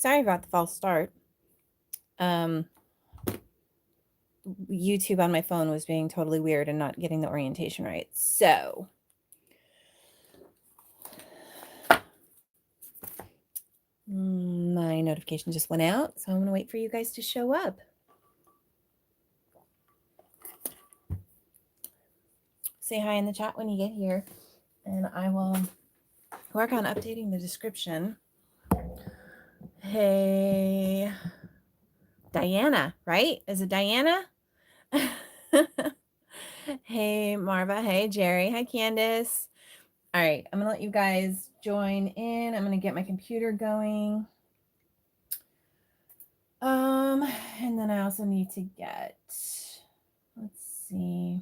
Sorry about the false start. YouTube on my phone was being totally weird and not getting the orientation right. So my notification just went out, so I'm going to wait for you guys to show up. Say hi in the chat when you get here, and I will work on updating the description. Hey, Diana, right? Is it Diana? Hey, Marva. Hey, Jerry. Hi, Candace. All right, I'm going to let you guys join in. I'm going to get my computer going. And then I also need to get, let's see,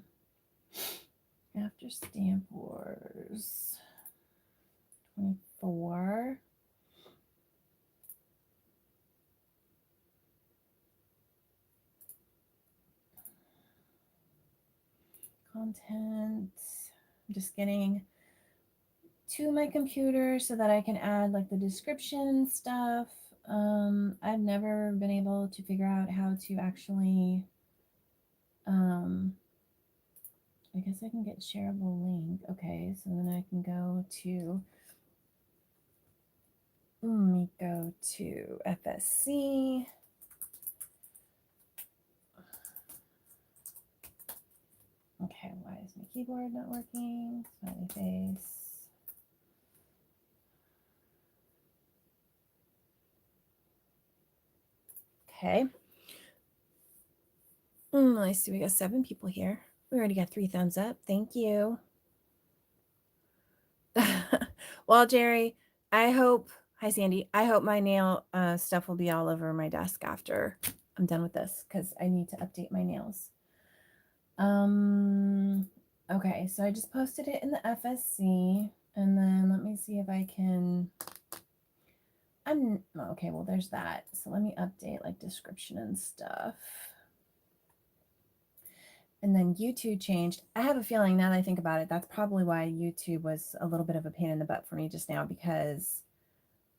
after Stamp Wars 24. Content. I'm just getting to my computer so that I can add like the description and stuff. I've never been able to figure out how to actually, I guess I can get shareable link. Okay, so then I can go to, let me go to FSC. Okay, why is my keyboard not working? Smiley face. Okay. I see we got 7 people here. We already got 3 thumbs up. Thank you. Well, Jerry, I hope, hi, Sandy. I hope my nail stuff will be all over my desk after I'm done with this because I need to update my nails. Okay, so I just posted it in the FSC, and then let me see if I can, okay, well, there's that. So let me update like description and stuff. And then YouTube changed. I have a feeling now that I think about it, that's probably why YouTube was a little bit of a pain in the butt for me just now, because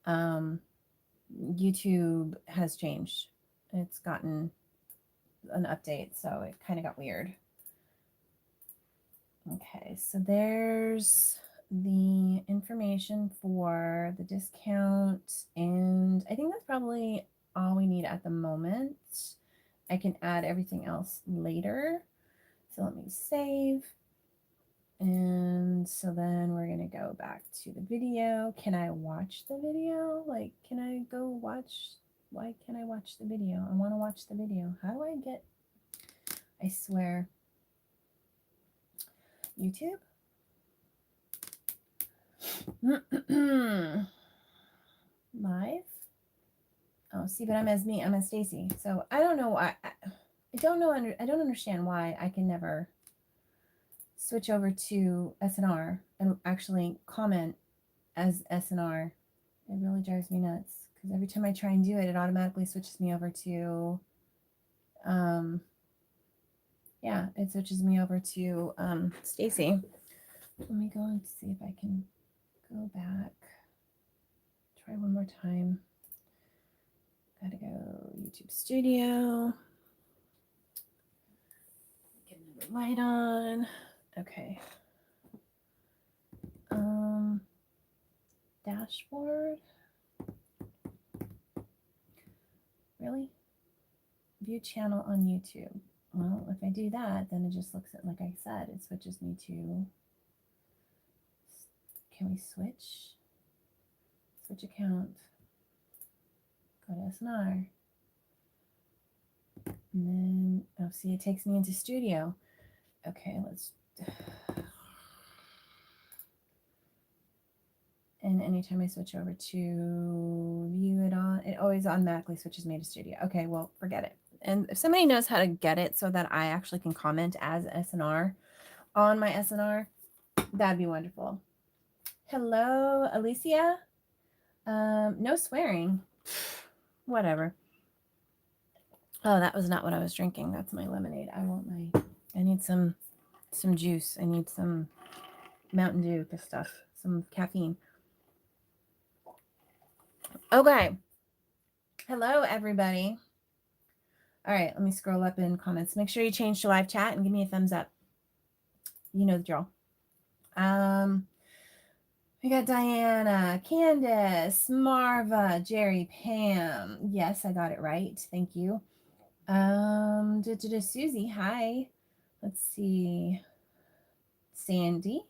YouTube has changed. It's gotten an update, so it kind of got weird. Okay, so there's the information for the discount, and I think that's probably all we need at the moment. I can add everything else later. So let me save. And so then we're going to go back to the video. Can I watch the video? Like, can I go watch? Why can't I watch the video? I want to watch the video. How do I get, I swear, YouTube? Live? Oh, see, but I'm as me. I'm as Stacy. So I don't know why. I don't understand why I can never switch over to SNR and actually comment as SNR. It really drives me nuts because every time I try and do it, it automatically switches me over to, yeah, it switches me over to Stacy. Let me go and see if I can go back. Try one more time. Gotta go YouTube Studio. Get another light on. Okay. Dashboard. Really? View channel on YouTube. Well, if I do that, then it just looks at, like I said, it switches me to, can we switch? Switch account. Go to SNR. And then, oh, see, it takes me into Studio. Okay, let's, and anytime I switch over to view it on, it always automatically switches me to Studio. Okay, well, forget it. And if somebody knows how to get it so that I actually can comment as SNR on my SNR, that'd be wonderful. Hello, Alicia. No swearing. Whatever. Oh, that was not what I was drinking. That's my lemonade. I need some juice. I need some Mountain Dew, this stuff, some caffeine. Okay. Hello, everybody. All right, let me scroll up in comments. Make sure you change to live chat and give me a thumbs up. You know the drill. We got Diana, Candace, Marva, Jerry, Pam. Yes, I got it right. Thank you. Susie, hi. Let's see. Sandy.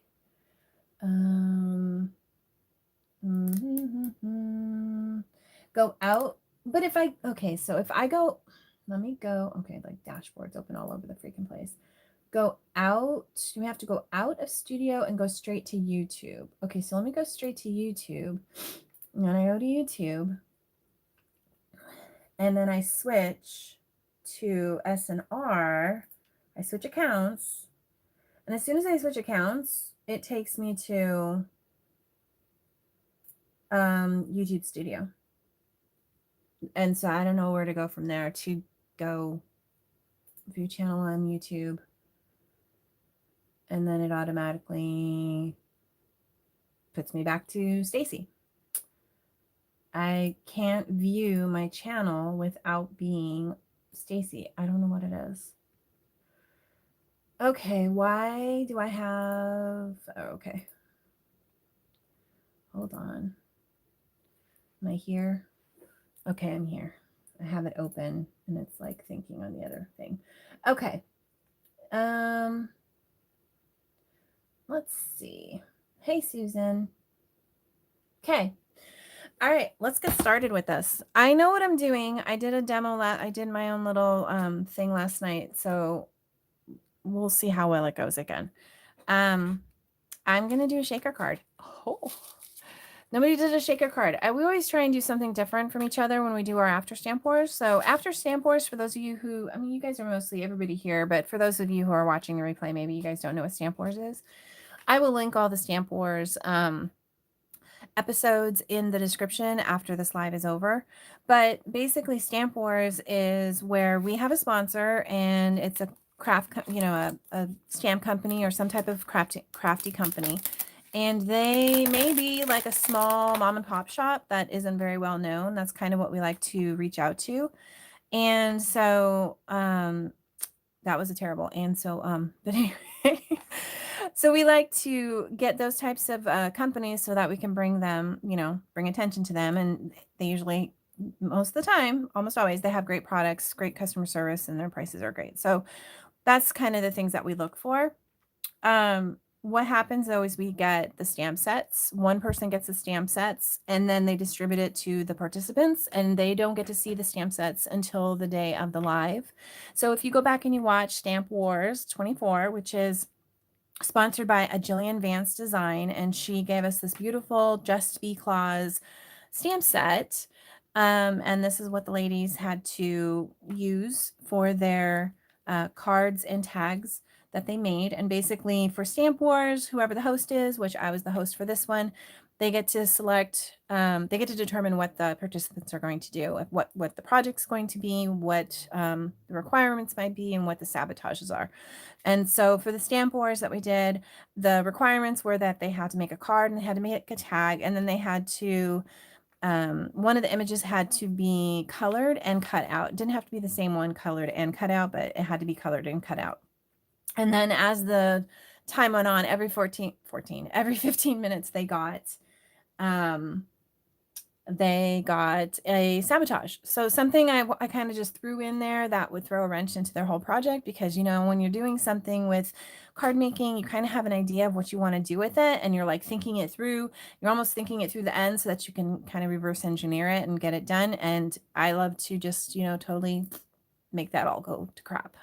Go out. But if I, okay, so if I go, let me go, okay, like dashboards open all over the freaking place. Go out, we have to go out of studio and go straight to YouTube. Okay, so let me go straight to YouTube. And then I go to YouTube. And then I switch to SNR. I switch accounts. And as soon as I switch accounts, it takes me to YouTube Studio. And so I don't know where to go from there to go view channel on YouTube. And then it automatically puts me back to Stacy. I can't view my channel without being Stacy. I don't know what it is. Okay, why do I have, oh, okay. Hold on. Am I here? Okay, I'm here. I have it open and it's like thinking on the other thing. Okay. Let's see. Hey, Susan. Okay. All right, let's get started with this. I know what I'm doing. I did a demo. I did my own little thing last night, so we'll see how well it goes again. I'm gonna do a shaker card. Oh, nobody did a shaker card. We always try and do something different from each other when we do our after stamp wars. So after stamp wars, for those of you who, I mean, you guys are mostly everybody here, but for those of you who are watching the replay, maybe you guys don't know what stamp wars is. I will link all the stamp wars episodes in the description after this live is over. But basically, Stamp Wars is where we have a sponsor and it's a craft, a stamp company or some type of crafty company. And they may be like a small mom and pop shop that isn't very well known. That's kind of what we like to reach out to. And so that was a terrible. And so, but anyway, so we like to get those types of companies so that we can bring them, bring attention to them. And they usually, most of the time, almost always, they have great products, great customer service, and their prices are great. So that's kind of the things that we look for. What happens though is we get the stamp sets. One person gets the stamp sets and then they distribute it to the participants and they don't get to see the stamp sets until the day of the live. So if you go back and you watch Stamp Wars 24, which is sponsored by A Jillian Vance Design, and she gave us this beautiful Just BeClaus stamp set. And this is what the ladies had to use for their cards and tags that they made. And basically for Stamp Wars, whoever the host is, which I was the host for this one, they get to select, they get to determine what the participants are going to do, what the project's going to be, what the requirements might be, and what the sabotages are. And so for the Stamp Wars that we did, the requirements were that they had to make a card and they had to make a tag, and then they had to, one of the images had to be colored and cut out. It didn't have to be the same one colored and cut out, but it had to be colored and cut out. And then as the time went on, every 15 minutes they got a sabotage. So something I kind of just threw in there that would throw a wrench into their whole project, because when you're doing something with card making, you kind of have an idea of what you want to do with it and you're like thinking it through. You're almost thinking it through the end so that you can kind of reverse engineer it and get it done. And I love to just totally make that all go to crap,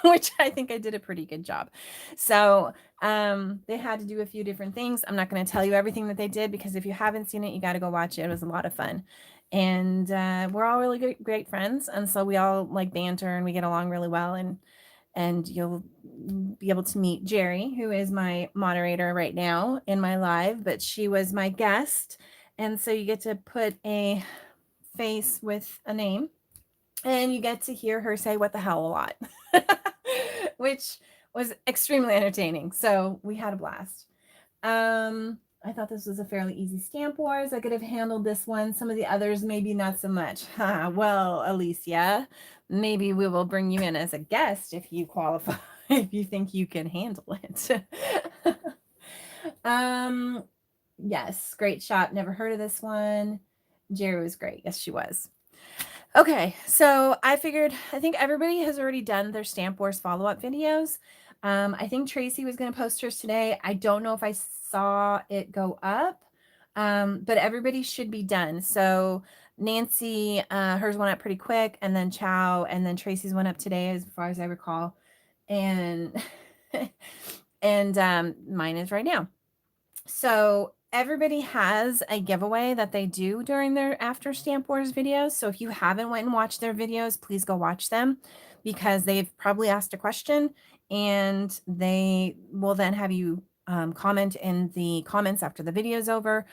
which I think I did a pretty good job. So they had to do a few different things. I'm not going to tell you everything that they did, because if you haven't seen it, you got to go watch it. It was a lot of fun. And we're all really great friends. And so we all like banter and we get along really well. And you'll be able to meet Jerry, who is my moderator right now in my live, but she was my guest. And so you get to put a face with a name, and you get to hear her say "what the hell" a lot, which was extremely entertaining. So we had a blast. I thought this was a fairly easy Stamp Wars. I could have handled this one. Some of the others, maybe not so much. Well, Alicia, maybe we will bring you in as a guest if you qualify, if you think you can handle it. Yes, great shop. Never heard of this one. Jerry was great. Yes, she was. Okay, so I figured, I think everybody has already done their Stamp Wars follow-up videos. I think Tracy was going to post hers today. I don't know if I saw it go up, but everybody should be done. So Nancy, hers went up pretty quick, and then Chow, and then Tracy's went up today, as far as I recall. And and mine is right now. So everybody has a giveaway that they do during their After Stamp Wars videos. So if you haven't went and watched their videos, please go watch them, because they've probably asked a question, and they will then have you comment in the comments after the video's over.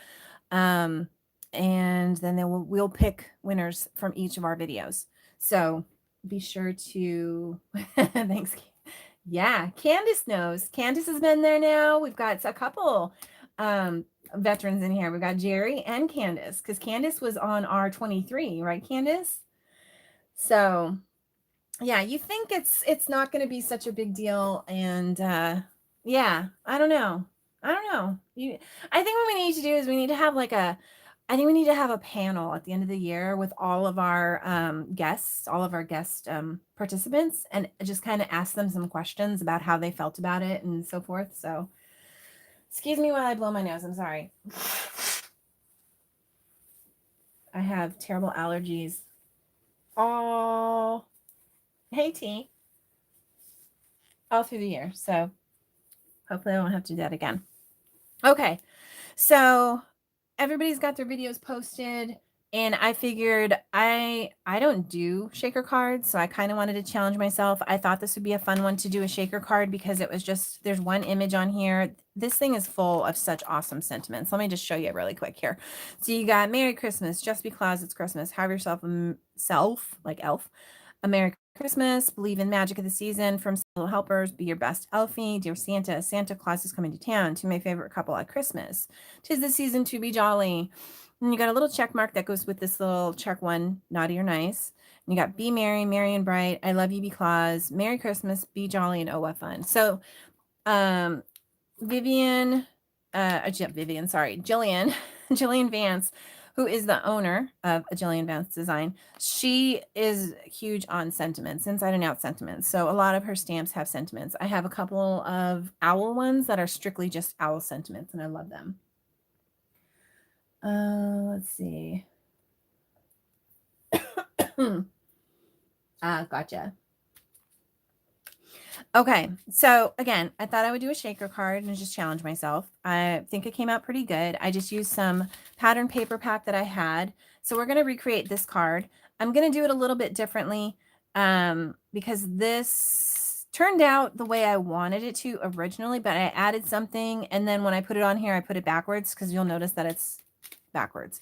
And then we'll pick winners from each of our videos. So be sure to, thanks. Yeah, Candace knows. Candace has been there now. We've got a couple veterans in here. We've got Jerry and Candace, because Candace was on R23, right, Candace? So yeah, you think it's not going to be such a big deal, and yeah, I don't know. I think what we need to do is we need to have I think we need to have a panel at the end of the year with all of our guests, all of our guest participants, and just kind of ask them some questions about how they felt about it and so forth. So excuse me while I blow my nose. I'm sorry. I have terrible allergies. Oh, hey T. All through the year. So hopefully I won't have to do that again. Okay. So everybody's got their videos posted, and I figured I don't do shaker cards, so I kind of wanted to challenge myself. I thought this would be a fun one to do a shaker card, because it was just, there's one image on here. This thing is full of such awesome sentiments. Let me just show you really quick here. So you got Merry Christmas, just BeClaus, it's Christmas, have yourself a self, like elf, a Merry Christmas, believe in magic of the season, from Little Helpers, be your best elfie, dear Santa, Santa Claus is coming to town, to my favorite couple at Christmas, 'tis the season to be jolly. And you got a little check mark that goes with this little check one, naughty or nice. And you got be merry, merry and bright, I love you, BeClaus, Merry Christmas, be jolly, and oh what fun. So Jillian Vance, who is the owner of A Jillian Vance Design, she is huge on sentiments, inside and out sentiments. So a lot of her stamps have sentiments. I have a couple of owl ones that are strictly just owl sentiments, and I love them. Let's see. Gotcha. Okay, so again, I thought I would do a shaker card and just challenge myself. I think it came out pretty good. I just used some pattern paper pack that I had. So we're going to recreate this card. I'm going to do it a little bit differently because this turned out the way I wanted it to originally, but I added something, and then when I put it on here, I put it backwards, because you'll notice that it's backwards,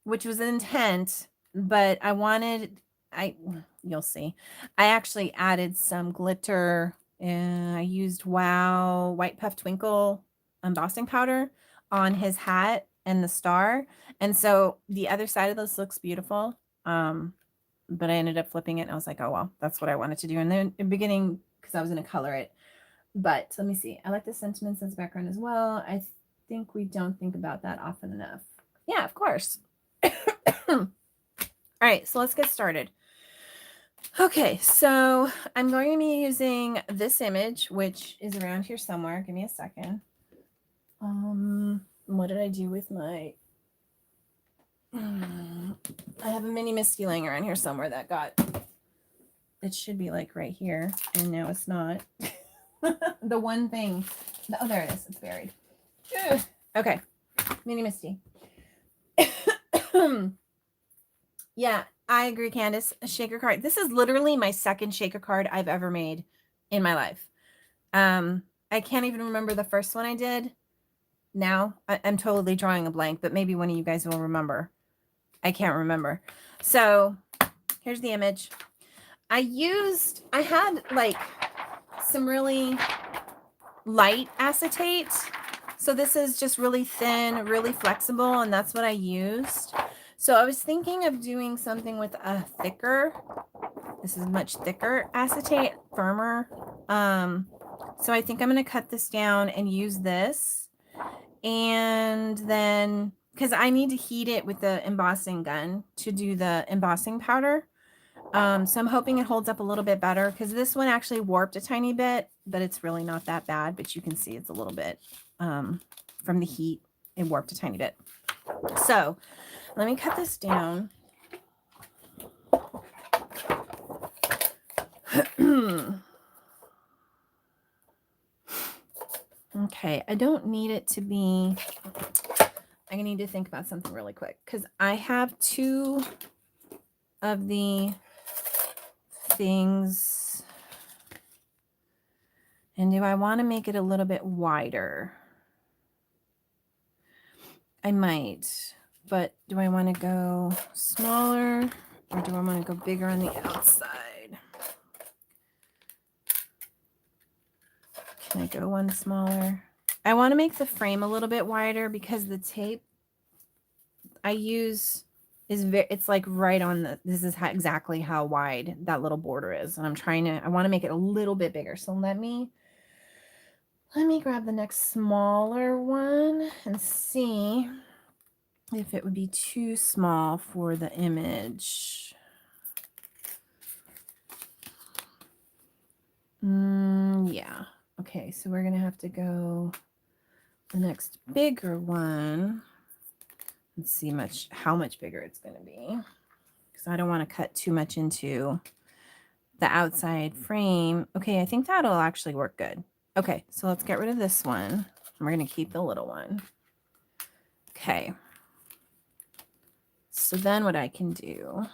which was an intent, but I wanted, you'll see, I actually added some glitter, and I used Wow White Puff Twinkle embossing powder on his hat and the star, and so the other side of this looks beautiful, but I ended up flipping it, and I was like, oh well, that's what I wanted to do. And then in the beginning, because I was going to color it, but let me see, I like the sentiments as background as well. I think we don't think about that often enough. Yeah, of course. All right, so let's get started. Okay, so I'm going to be using this image, which is around here somewhere. Give me a second. What did I do with my... I have a mini Misty laying around here somewhere that got... It should be like right here, and now it's not. The one thing... Oh, there it is. It's buried. Okay, mini Misty. Yeah, I agree, Candace. A shaker card. This is literally my second shaker card I've ever made in my life. I can't even remember the first one I did. Now I'm totally drawing a blank, but maybe one of you guys will remember. I can't remember. So here's the image. I had like some really light acetate. So this is just really thin, really flexible, and that's what I used. So I was thinking of doing something with a thicker, this is much thicker acetate, firmer. So I think I'm going to cut this down and use this. And then, because I need to heat it with the embossing gun to do the embossing powder. So I'm hoping it holds up a little bit better, because this one actually warped a tiny bit, but it's really not that bad. But you can see it's a little bit from the heat, it warped a tiny bit. So let me cut this down. Okay, I don't need it to be, I need to think about something really quick, because I have 2 of the things. And do I want to make it a little bit wider? I might, but do I want to go smaller, or do I want to go bigger on the outside? Can I go one smaller? I want to make the frame a little bit wider, because the tape I use is it's like right on the, this is exactly how wide that little border is. And I want to make it a little bit bigger. So let me grab the next smaller one and see if it would be too small for the image. Yeah. Okay, so we're going to have to go the next bigger one and see how much bigger it's going to be, because I don't want to cut too much into the outside frame. Okay, I think that'll actually work good. Okay, so let's get rid of this one. We're going to keep the little one. Okay. So then what I can do,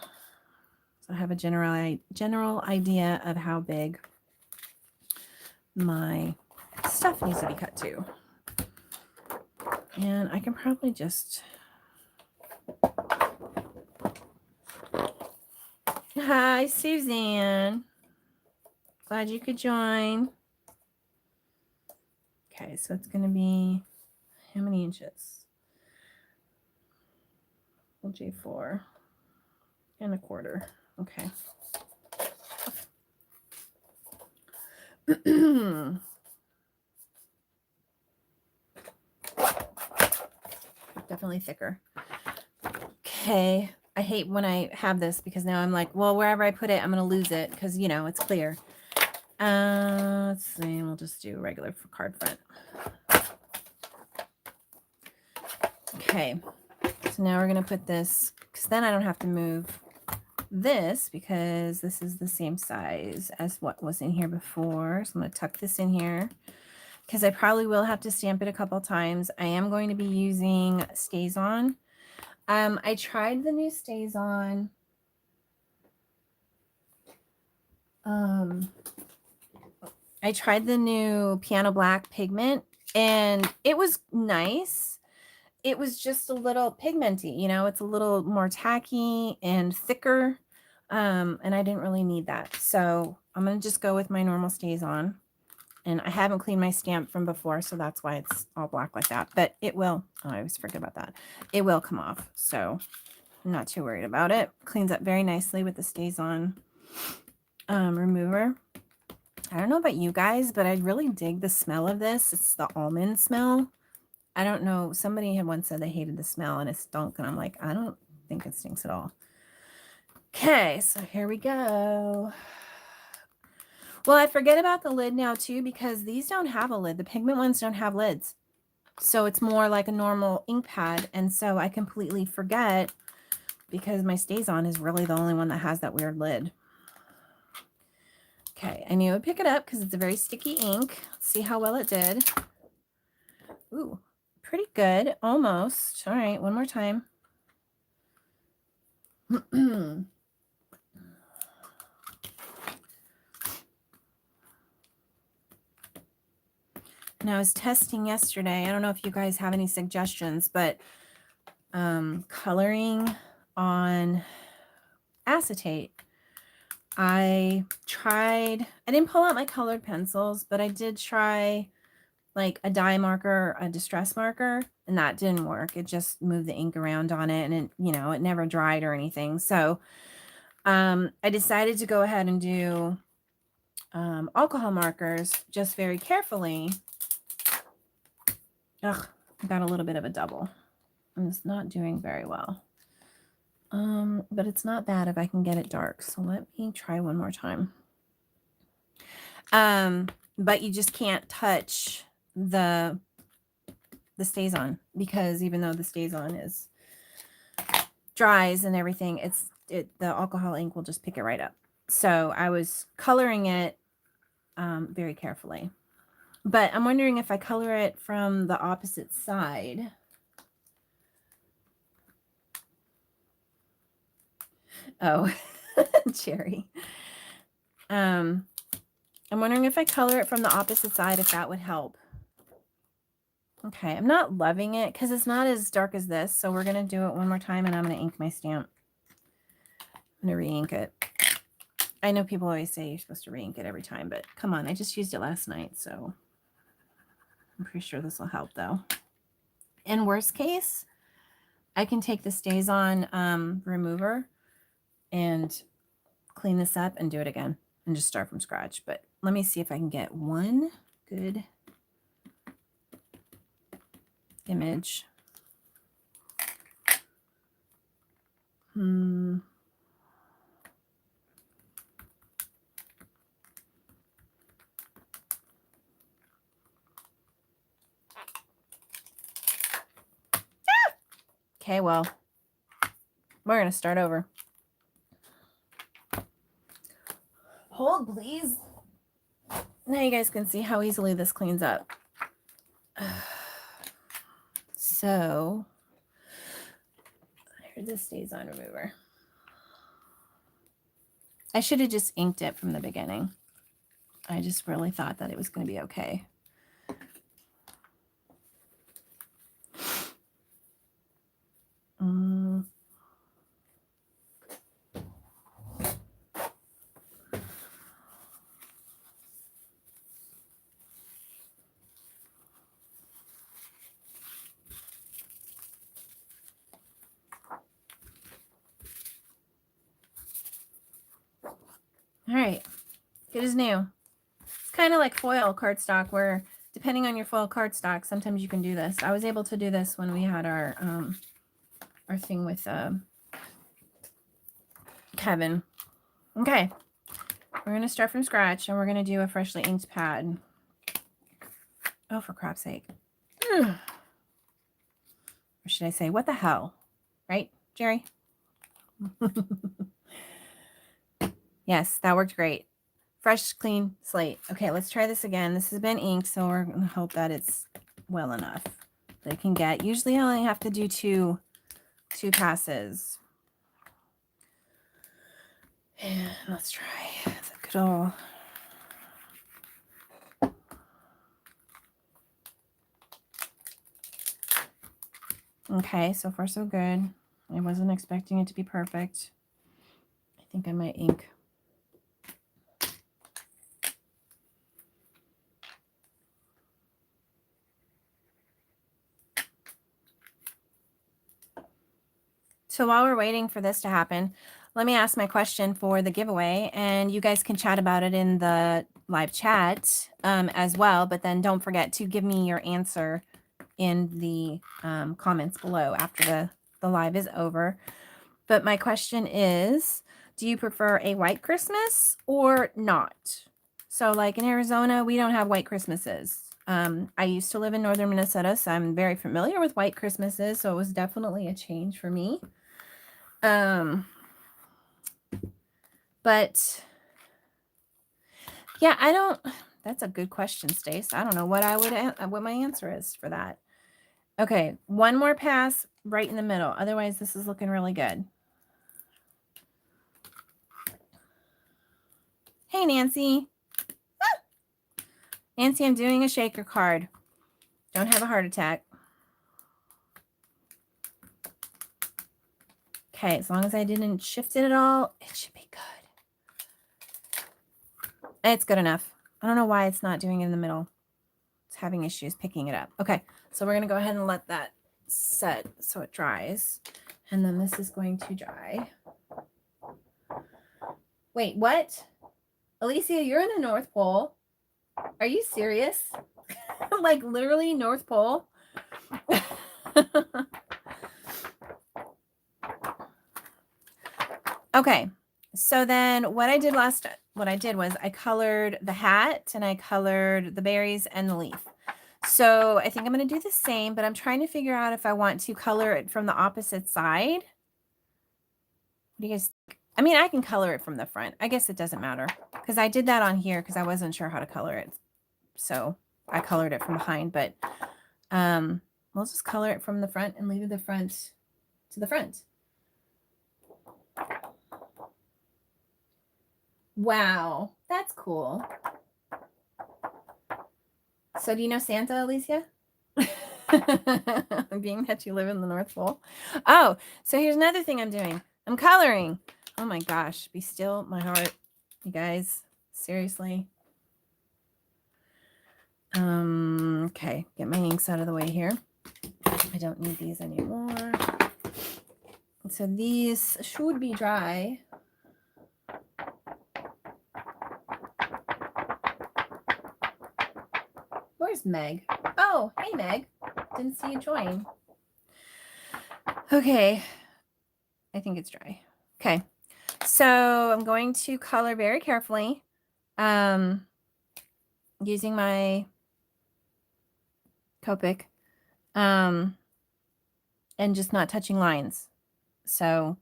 so I have a general idea of how big my stuff needs to be cut to. And I can probably just, hi, Suzanne. Glad you could join. Okay, so it's going to be how many inches? J4 and a quarter. Okay. Definitely thicker. Okay. I hate when I have this, because now I'm like, well, wherever I put it, I'm going to lose it, because, you know, it's clear. Let's see. We'll just do regular for card front. Okay. So now we're going to put this, because then I don't have to move this, because this is the same size as what was in here before. So I'm going to tuck this in here, because I probably will have to stamp it a couple times. I am going to be using Stays On. I tried the new Stays On. I tried the new Piano Black pigment, and it was nice. It was just a little pigmenty, you know, it's a little more tacky and thicker. And I didn't really need that. So I'm going to just go with my normal Stays On. And I haven't cleaned my stamp from before, so that's why it's all black like that. But it will, oh, I always forget about that. It will come off, so I'm not too worried about it. Cleans up very nicely with the Stays On remover. I don't know about you guys, but I really dig the smell of this. It's the almond smell. I don't know. Somebody had once said they hated the smell and it stunk, and I'm like, I don't think it stinks at all. Okay, so here we go. Well, I forget about the lid now too, because these don't have a lid. The pigment ones don't have lids. So it's more like a normal ink pad. And so I completely forget, because my Stays On is really the only one that has that weird lid. Okay, I knew I would pick it up because it's a very sticky ink. Let's see how well it did. Ooh, pretty good. Almost. All right, one more time. And I was testing yesterday. I don't know if you guys have any suggestions, but coloring on acetate. I didn't pull out my colored pencils, but I did try like a dye marker, a distress marker, and that didn't work. It just moved the ink around on it, and it, you know, it never dried or anything. So I decided to go ahead and do alcohol markers just very carefully. Ugh, I got a little bit of a double. And it's not doing very well. But it's not bad if I can get it dark. So let me try one more time. But you just can't touch the StazOn, because even though the StazOn is dries and everything, the alcohol ink will just pick it right up. So I was coloring it very carefully. But I'm wondering if I color it from the opposite side. Oh, Cherry. I'm wondering if I color it from the opposite side, if that would help. Okay, I'm not loving it because it's not as dark as this. So we're going to do it one more time, and I'm going to ink my stamp. I'm going to re-ink it. I know people always say you're supposed to re-ink it every time, but come on, I just used it last night, so I'm pretty sure this will help though. In worst case, I can take the StazOn remover and clean this up and do it again and just start from scratch. But let me see if I can get one good image. Okay, well, we're going to start over. Hold, please. Now you guys can see how easily this cleans up. So, here this StazOn remover. I should have just inked it from the beginning. I just really thought that it was going to be okay. All right, good as new. It's kind of like foil cardstock, where depending on your foil cardstock, sometimes you can do this. I was able to do this when we had our thing with Kevin. Okay, we're going to start from scratch, and we're going to do a freshly inked pad. Oh, for crap's sake. Or should I say, what the hell? Right, Jerry? Yes, that worked great. Fresh, clean slate. Okay, let's try this again. This has been inked, so we're going to hope that it's well enough that it can get. Usually I only have to do two passes. And let's try the good old... Okay, so far so good. I wasn't expecting it to be perfect. I think I might ink. So while we're waiting for this to happen, let me ask my question for the giveaway, and you guys can chat about it in the live chat as well. But then don't forget to give me your answer in the comments below after the live is over. But my question is, do you prefer a white Christmas or not? So like in Arizona, we don't have white Christmases. I used to live in northern Minnesota, so I'm very familiar with white Christmases. So it was definitely a change for me. But yeah, that's a good question, Stace. I don't know what my answer is for that. Okay, one more pass right in the middle. Otherwise, this is looking really good. Hey, Nancy. Ah! Nancy, I'm doing a shaker card. Don't have a heart attack. Okay, as long as I didn't shift it at all, it should be good. It's good enough. I don't know why it's not doing it in the middle. It's having issues picking it up. Okay, so we're going to go ahead and let that set so it dries. And then this is going to dry. Wait, what? Alicia, you're in the North Pole. Are you serious? Like literally North Pole? Okay, so then what I did was I colored the hat and I colored the berries and the leaf. So I think I'm going to do the same, but I'm trying to figure out if I want to color it from the opposite side. What do you guys think? I mean, I can color it from the front. I guess it doesn't matter because I did that on here because I wasn't sure how to color it. So I colored it from behind, but we'll just color it from the front and leave the front to the front. Wow, that's cool. So do you know Santa, Alicia? Being that you live in the North Pole. Oh, so here's another thing I'm doing. I'm coloring. Oh my gosh, be still my heart. You guys, seriously. Okay, get my inks out of the way here. I don't need these anymore. So these should be dry. Where's Meg? Oh, hey Meg. Didn't see you join. Okay. I think it's dry. Okay. So I'm going to color very carefully. Using my Copic. And just not touching lines. So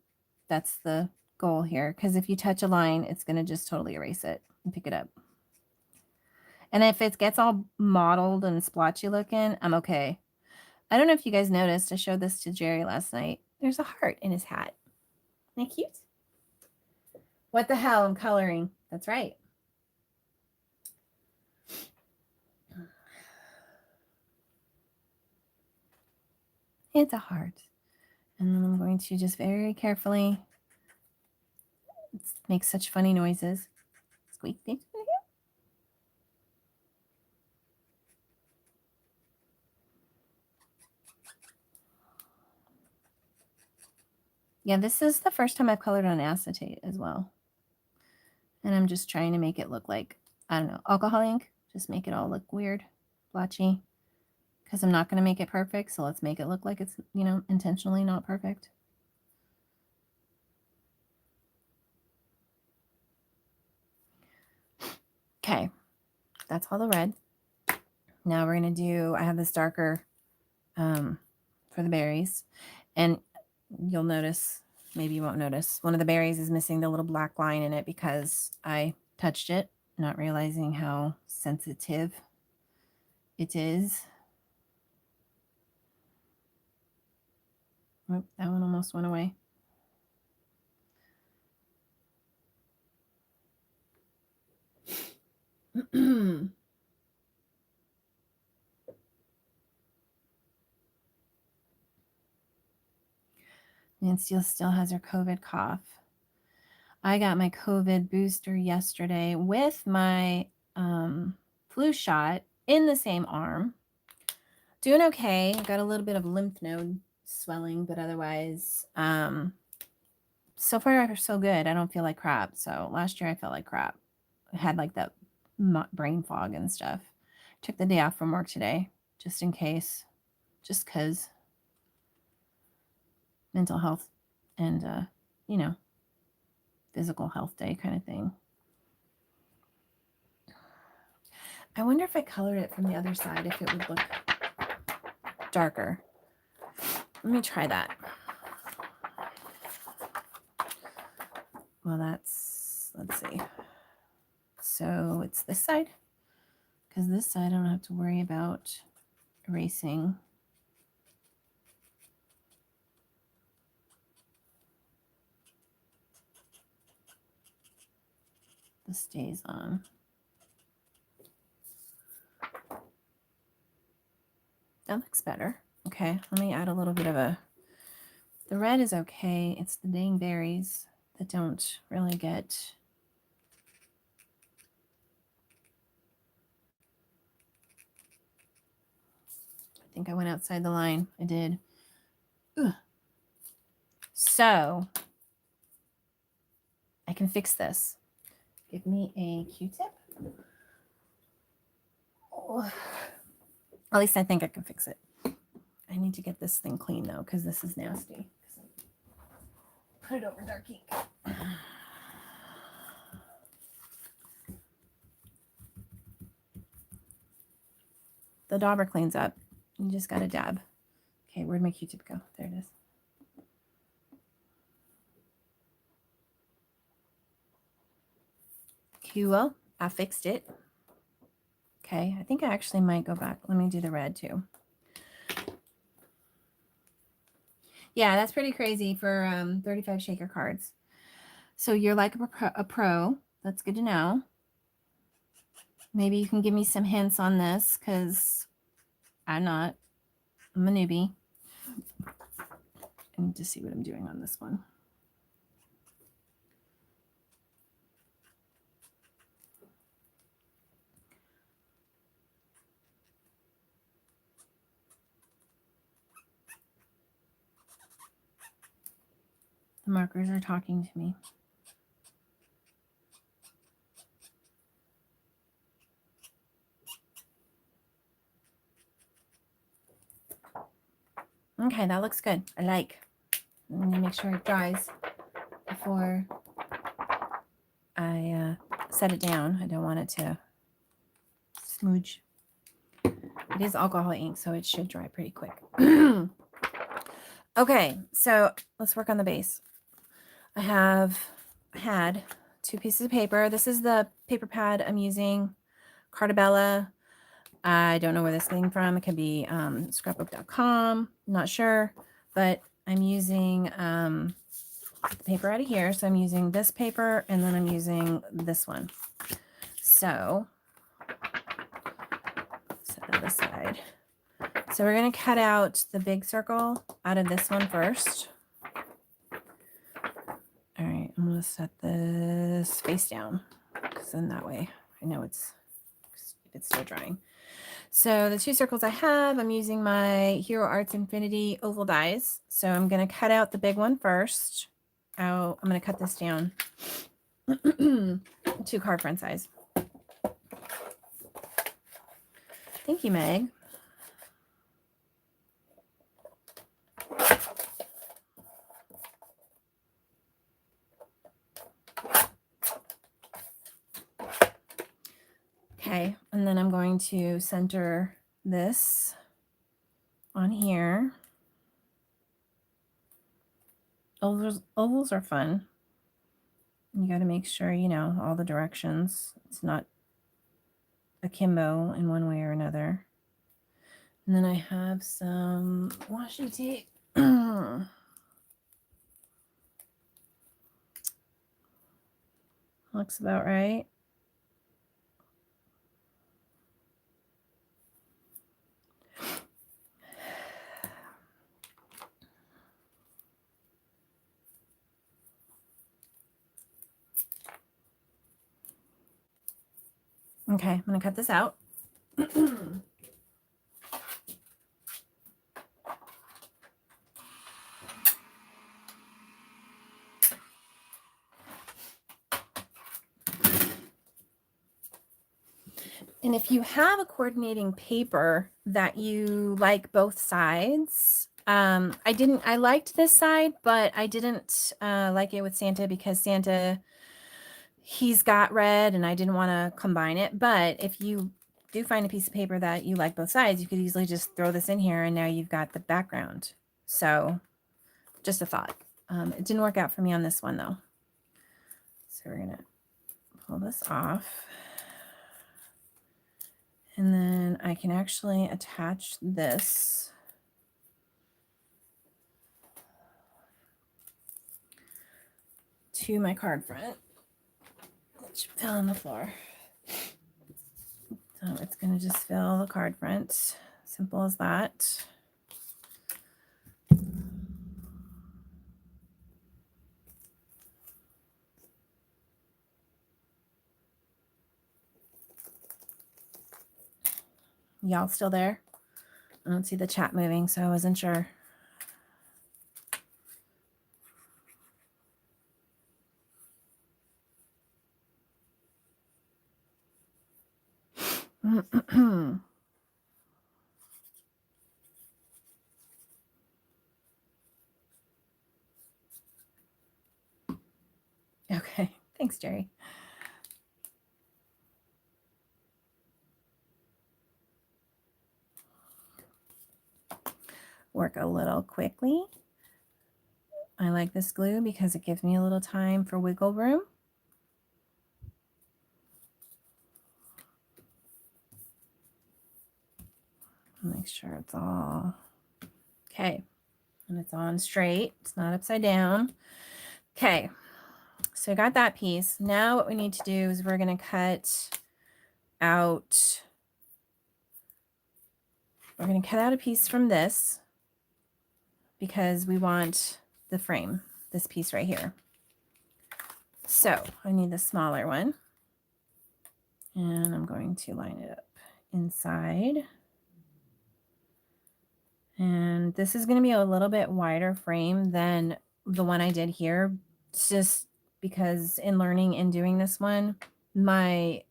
that's the goal here. Because if you touch a line, it's going to just totally erase it and pick it up. And if it gets all mottled and splotchy looking, I'm okay. I don't know if you guys noticed. I showed this to Jerry last night. There's a heart in his hat. Isn't that cute? What the hell? I'm coloring. That's right. It's a heart. And then I'm going to just very carefully make such funny noises. Squeak, squeak, squeak. Yeah, this is the first time I've colored on acetate as well. And I'm just trying to make it look like, I don't know, alcohol ink. Just make it all look weird, blotchy. Because I'm not going to make it perfect, so let's make it look like it's, you know, intentionally not perfect. Okay, that's all the red. Now we're going to do, I have this darker for the berries. And you'll notice, maybe you won't notice, one of the berries is missing the little black line in it because I touched it, not realizing how sensitive it is. Oh, that one almost went away. Nancy still has her COVID cough. I got my COVID booster yesterday with my flu shot in the same arm. Doing okay. I got a little bit of lymph node swelling, but otherwise, so far so good. I don't feel like crap. So last year I felt like crap. I had like that brain fog and stuff. Took the day off from work today, just in case, just because mental health and, you know, physical health day kind of thing. I wonder if I colored it from the other side, if it would look darker. Let me try that. Well, let's see. So it's this side, because this side I don't have to worry about erasing. This stays on. That looks better. Okay, let me add a little bit of the red is okay. It's the dang berries that don't really get think I went outside the line. I did. Ugh. So I can fix this. Give me a Q-tip. Oh. At least I think I can fix it. I need to get this thing clean though, because this is nasty. Put it over dark ink. The dauber cleans up. You just got to dab. Okay, where'd my Q-tip go? There it is. Cool. I fixed it. Okay, I think I actually might go back. Let me do the red too. Yeah, that's pretty crazy for 35 shaker cards. So you're like a pro. That's good to know. Maybe you can give me some hints on this because I'm not. I'm a newbie. I need to see what I'm doing on this one. The markers are talking to me. Okay, that looks good. I like. I'm going to make sure it dries before I set it down. I don't want it to smudge. It is alcohol ink, so it should dry pretty quick. Okay, so let's work on the base. I had 2 pieces of paper. This is the paper pad I'm using, Cartabella. I don't know where this came from. It could be scrapbook.com. Not sure, but I'm using the paper out of here. So I'm using this paper, and then I'm using this one. So set that aside. So we're going to cut out the big circle out of this one first. All right, I'm going to set this face down because then that way I know it's still drying. So the 2 circles I have, I'm using my Hero Arts Infinity oval dies. So I'm going to cut out the big one first. I'm going to cut this down to card front size. Thank you, Meg. Okay, and then I'm going to center this on here. Ovals are fun. You got to make sure you know all the directions. It's not akimbo in one way or another. And then I have some washi tape. Looks about right. Okay, I'm going to cut this out. And if you have a coordinating paper that you like both sides, I liked this side, but I didn't like it with Santa because Santa, he's got red and I didn't want to combine it. But if you do find a piece of paper that you like both sides, you could easily just throw this in here and now you've got the background. So just a thought. It didn't work out for me on this one though. So we're going to pull this off. And then I can actually attach this to my card front, which fell on the floor. So it's going to just fill the card front. Simple as that. Y'all still there? I don't see the chat moving, so I wasn't sure. Okay, thanks, Jerry. Work a little quickly. I like this glue because it gives me a little time for wiggle room. Make sure it's all okay. And it's on straight. It's not upside down. Okay. So I got that piece. Now what we need to do is we're going to cut out, a piece from this because we want the frame, this piece right here. So I need the smaller one. And I'm going to line it up inside. And this is going to be a little bit wider frame than the one I did here. It's just because in learning and doing this one, my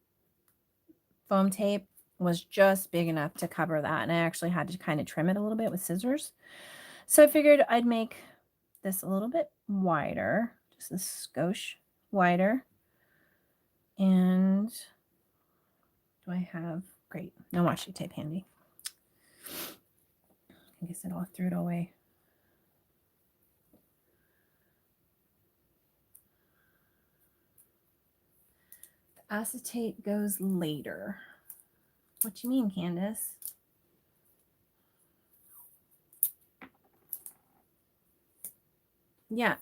foam tape was just big enough to cover that. And I actually had to kind of trim it a little bit with scissors. So I figured I'd make this a little bit wider, just a skosh wider. And do I have, great, no washi tape handy. I guess I threw it away. The acetate goes later. What you mean, Candace? Yeah,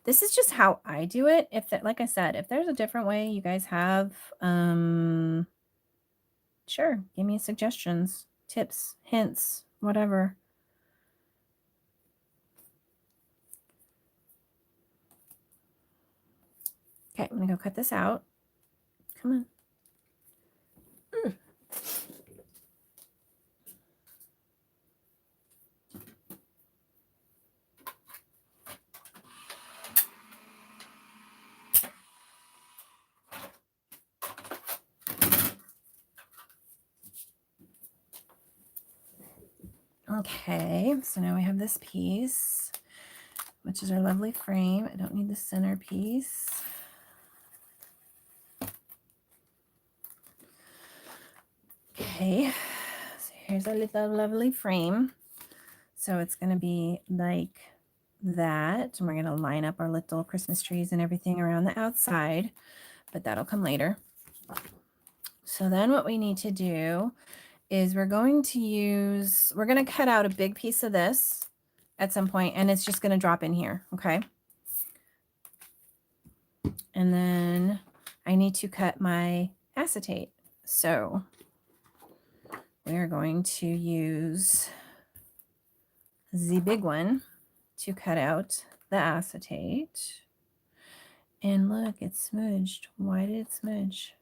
this is just how I do it. If that, like I said, if there's a different way you guys have, sure, give me suggestions, tips, hints, whatever. Okay, I'm gonna go cut this out. Come on. Okay, so now we have this piece, which is our lovely frame. I don't need the center piece. Okay, so here's our little lovely frame. So it's going to be like that. And we're going to line up our little Christmas trees and everything around the outside, but that'll come later. So then what we need to do is we're going to cut out a big piece of this at some point, and it's just going to drop in here. Okay. And then I need to cut my acetate. So we are going to use the big one to cut out the acetate. And look, it's smudged. Why did it smudge?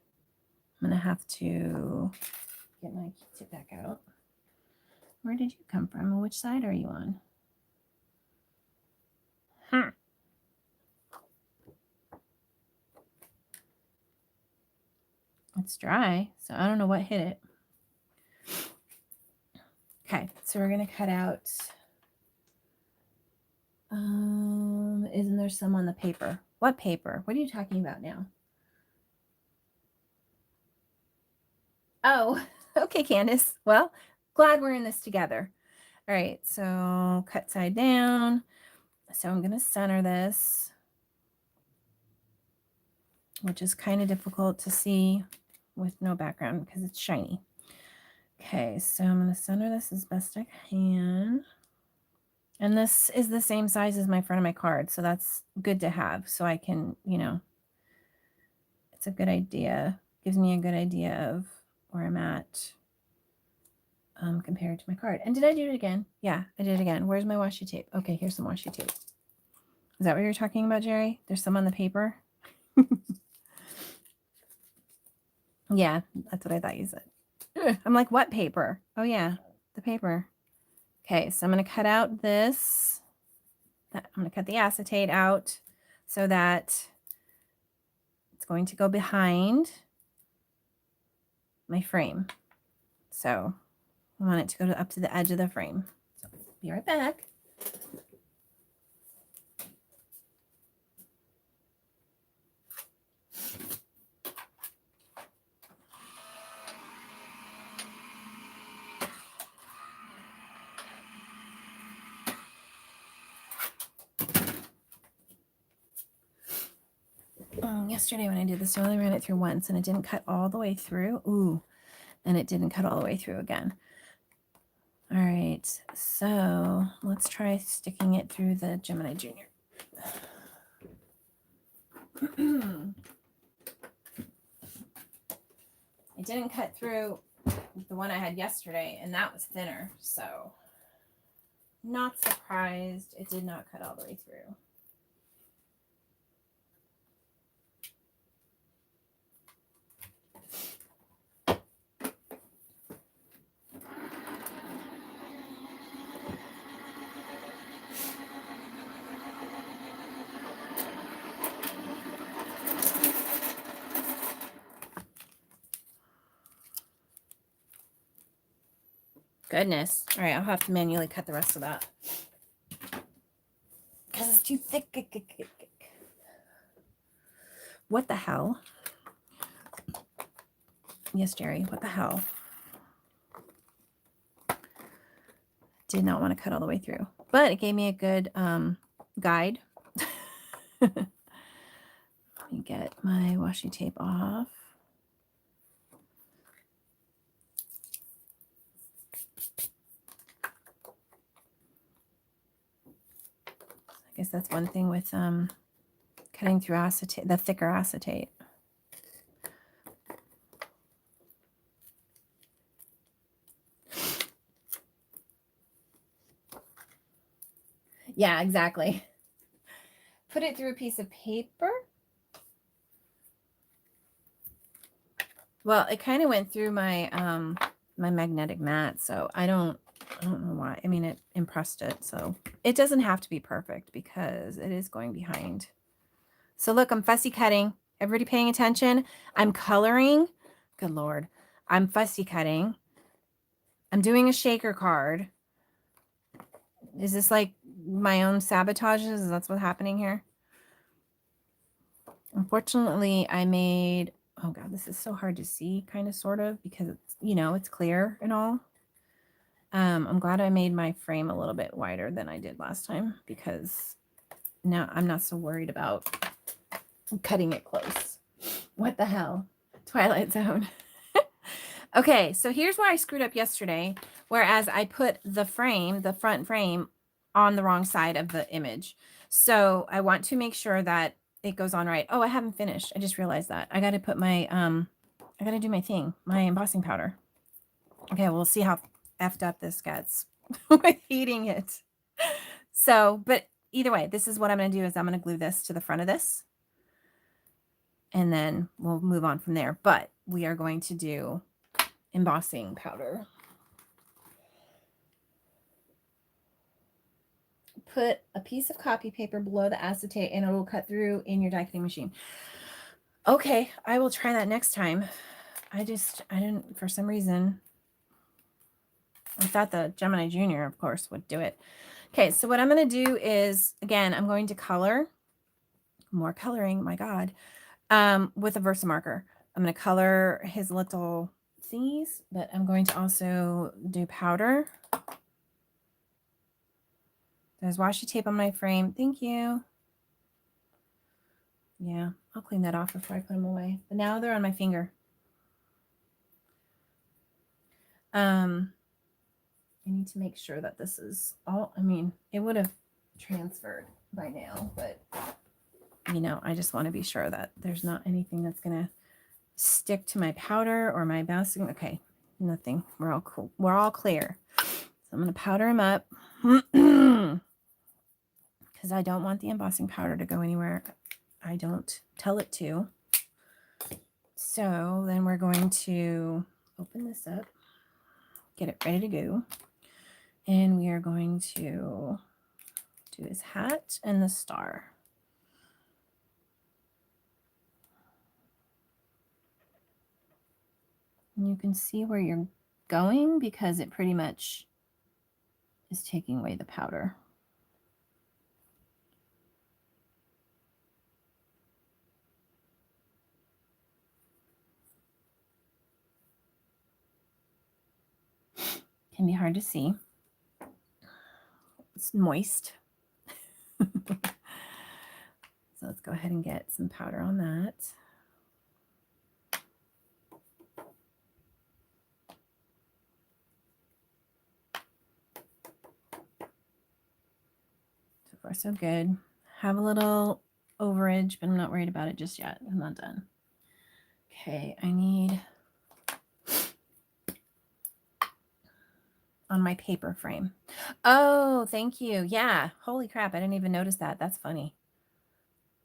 I'm going to have to get my Q-tip back out. Where did you come from? Which side are you on? It's dry, so I don't know what hit it. Okay, so we're going to cut out. Isn't there some on the paper? What paper? What are you talking about now? Oh, okay, Candace. Well, glad we're in this together. All right, so cut side down. So I'm going to center this, which is kind of difficult to see with no background because it's shiny. Okay, so I'm going to center this as best I can. And this is the same size as my front of my card, so that's good to have. So I can, it's a good idea. Gives me a good idea of where I'm at compared to my card. And did I do it again? Yeah, I did it again. Where's my washi tape? Okay, here's some washi tape. Is that what you're talking about, Jerry? There's some on the paper? Yeah, that's what I thought you said. I'm like, what paper? Oh, yeah, the paper. Okay, so I'm going to cut out this. I'm going to cut the acetate out so that it's going to go behind my frame. So I want it to go up to the edge of the frame. So be right back. Yesterday when I did this, I only ran it through once and it didn't cut all the way through. Ooh, and it didn't cut all the way through again. All right, so let's try sticking it through the Gemini Junior. It didn't cut through the one I had yesterday, and that was thinner, so not surprised it did not cut all the way through. Goodness. All right, I'll have to manually cut the rest of that because it's too thick. What the hell? Yes, Jerry, what the hell? Did not want to cut all the way through, but it gave me a good guide. Let me get my washi tape off. I guess that's one thing with cutting through acetate, the thicker acetate. Yeah, exactly. Put it through a piece of paper. Well, it kind of went through my my magnetic mat, so I don't know why. I mean, it impressed it, so it doesn't have to be perfect because it is going behind. So look, I'm fussy cutting. Everybody paying attention? I'm coloring. Good Lord. I'm fussy cutting. I'm doing a shaker card. Is this like my own sabotages? That's what's happening here? Unfortunately, I made, oh God, this is so hard to see, kind of, sort of, because it's, you know, it's clear and all. I'm glad I made my frame a little bit wider than I did last time because now I'm not so worried about cutting it close. What the hell? Twilight Zone. Okay, so here's where I screwed up yesterday, whereas I put the frame, the front frame, on the wrong side of the image. So I want to make sure that it goes on right. Oh, I haven't finished. I just realized that. I got to put my, I got to do my thing, my embossing powder. Okay, we'll see how effed up this gets with heating it. So, but either way, this is what I'm going to do is I'm going to glue this to the front of this. And then we'll move on from there. But we are going to do embossing powder. Put a piece of copy paper below the acetate and it will cut through in your die cutting machine. Okay, I will try that next time. I didn't, for some reason, I thought the Gemini Junior, of course, would do it. Okay, so what I'm going to do is, again, I'm going to color, more coloring, my God, with a Versamarker. I'm going to color his little thingies, but I'm going to also do powder. There's washi tape on my frame. Thank you. Yeah, I'll clean that off before I put them away. But now they're on my finger. I need to make sure that this is all, I mean, it would have transferred by now, but you know, I just want to be sure that there's not anything that's going to stick to my powder or my basking. Okay, nothing. We're all cool. We're all clear. So I'm going to powder them up because I don't want the embossing powder to go anywhere I don't tell it to. So then we're going to open this up, get it ready to go. And we are going to do his hat and the star. And you can see where you're going because it pretty much is taking away the powder. Can be hard to see. It's moist. So let's go ahead and get some powder on that. So far, so good. Have a little overage, but I'm not worried about it just yet. I'm not done. Okay, I need on my paper frame. Oh, thank you. Yeah. Holy crap. I didn't even notice that. That's funny.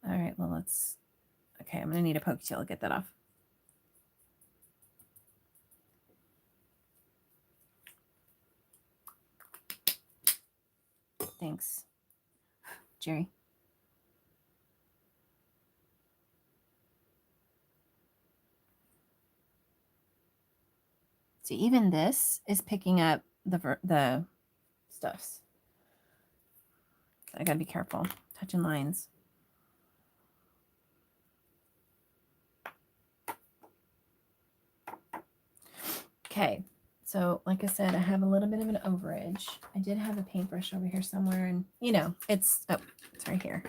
All right. Well, let's, okay. I'm going to need a poketail to get that off. Thanks, Jerry. So even this is picking up the stuffs. I got to be careful touching lines. Okay. So like I said, I have a little bit of an overage. I did have a paintbrush over here somewhere and you know, it's right here.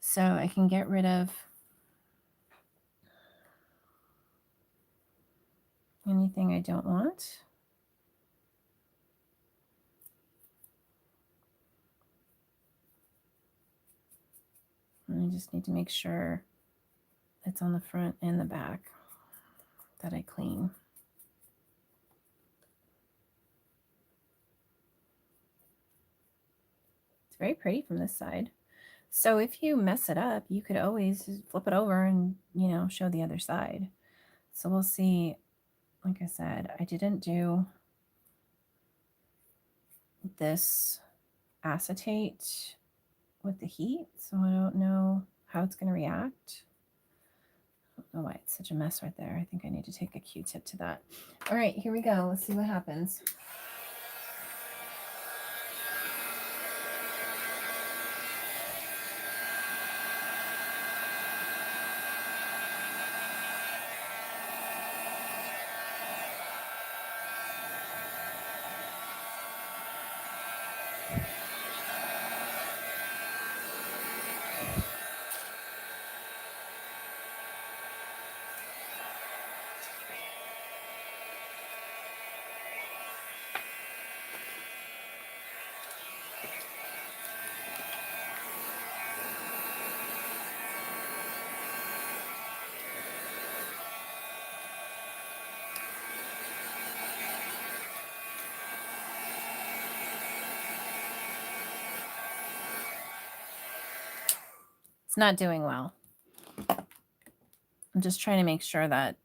So I can get rid of anything I don't want. And I just need to make sure it's on the front and the back that I clean. It's very pretty from this side. So if you mess it up, you could always flip it over and, you know, show the other side. So we'll see. Like I said, I didn't do this acetate with the heat, so I don't know how it's going to react. I don't know why it's such a mess right there. I think I need to take a Q-tip to that. All right, here we go. Let's see what happens. It's not doing well. I'm just trying to make sure that